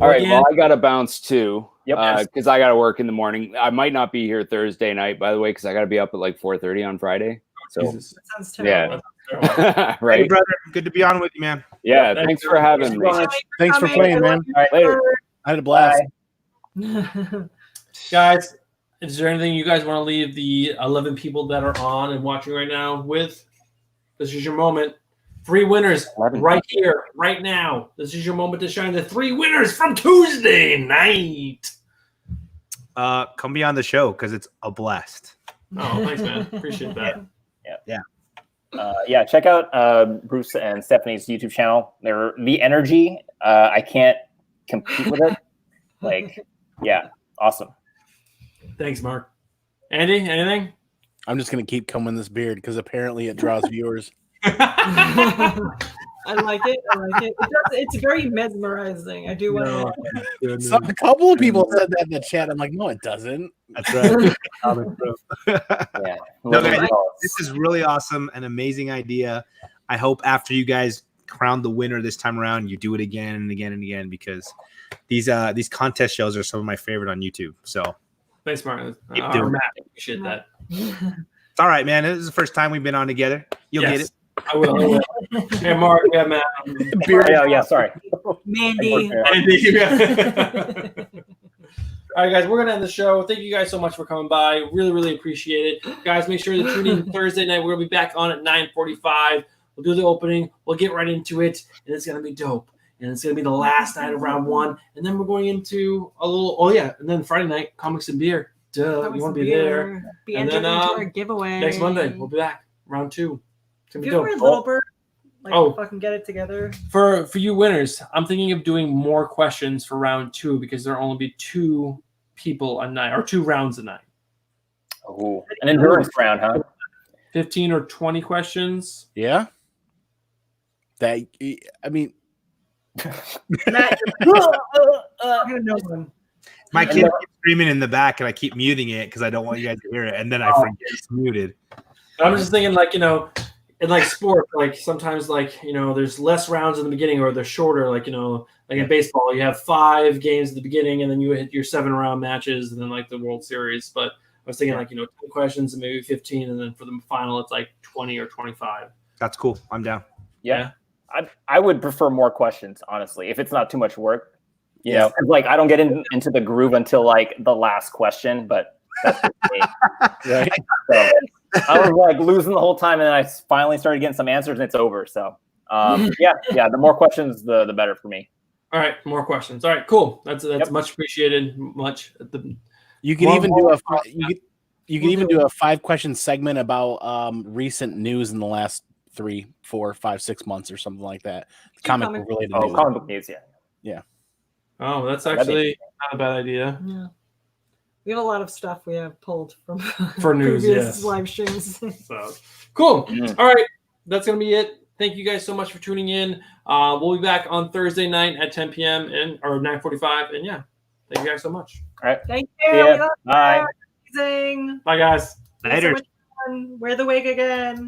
All right, Again. well, I got to bounce too Yep. because I got to work in the morning. I might not be here Thursday night, by the way, because I got to be up at like 4:30 on Friday. So, Jesus. That sounds terrible. yeah. Hey, right? brother. Good to be on with you, man. Yeah, Thank thanks you. for having me. Thanks for Coming. playing, I man. love you. All right, later. I had a blast. Guys, is there anything you guys want to leave the 11 people that are on and watching right now with? This is your moment. 3 winners 11. right here, right now. This is your moment to shine. The 3 winners from Tuesday night. Come be on the show because it's a blast. Oh, thanks, man. Appreciate that. Yeah, check out Bruce and Stephanie's YouTube channel. They're the energy. I can't compete with it. Like, yeah, awesome. Thanks, Mark. Andy, anything? I'm just gonna keep combing this beard because apparently it draws viewers. I like it. I like it. It's very mesmerizing. I do want to. So, a couple of people said that in the chat. I'm like, no, it doesn't. That's right. Yeah. No, man, Results. this is really awesome, an amazing idea. I hope after you guys crown the winner this time around, you do it again and again and again because these contest shows are some of my favorite on YouTube. So Thanks, Mark. Keep doing Matt, appreciate that. it's all right, man. This is the first time we've been on together. You'll get it. I will. Hey, Mark. Yeah, Matt. Oh, yeah, sorry. Mandy. Andy. All right, guys, we're going to end the show. Thank you guys so much for coming by. Really, really appreciate it. Guys, make sure to tune in Thursday night. We're going to be back on at 9:45. We'll do the opening. We'll get right into it, and it's going to be dope. And it's going to be the last night of round 1. And then we're going into a little, and then Friday night, Comics and Beer. Duh, you want to be there. Be And entered then, into our giveaway. Next Monday, we'll be back. Round 2. It's going If to you be were a dope. little bird, Oh. fucking get it together. For you winners, I'm thinking of doing more questions for round 2 because there'll only be 2 people a night or 2 rounds a night. Oh, an endurance round, huh? 15 or 20 questions. Yeah. That I mean, Matt, you're gonna know one. My kid keeps screaming in the back, and I keep muting it because I don't want you guys to hear it, and then I forget it's muted. I'm just thinking, in like sport, like sometimes, there's less rounds in the beginning or they're shorter. Like in baseball, you have 5 games at the beginning, and then you hit your 7-round matches, and then like the World Series. But I was thinking 10 questions and maybe 15, and then for the final, it's like 20 or 25. That's cool. I'm down. Yeah. I would prefer more questions, honestly, if it's not too much work. You know, 'cause, like I don't get into the groove until like the last question, but that's just me. right? So I was like losing the whole time, and then I finally started getting some answers, and it's over. So yeah, the more questions, the better for me. All right, more questions. All right, cool. That's much appreciated. You could even do you could even do a 5-question segment about recent news in the last 3, 4, 5, 6 months or something like that. Comic book related news. Comic book news, yeah. Oh, that's That'd be actually not a bad idea. Yeah. We have a lot of stuff we have pulled from For news, previous yes. live streams. So cool. Mm. All right, that's gonna be it. Thank you guys so much for tuning in. We'll be back on Thursday night at 10 p.m. or 9:45. And yeah, thank you guys so much. All right. Thank See you. ya. We love Bye. you. Amazing. Bye, guys. It was so Later. much fun. Wear the wig again.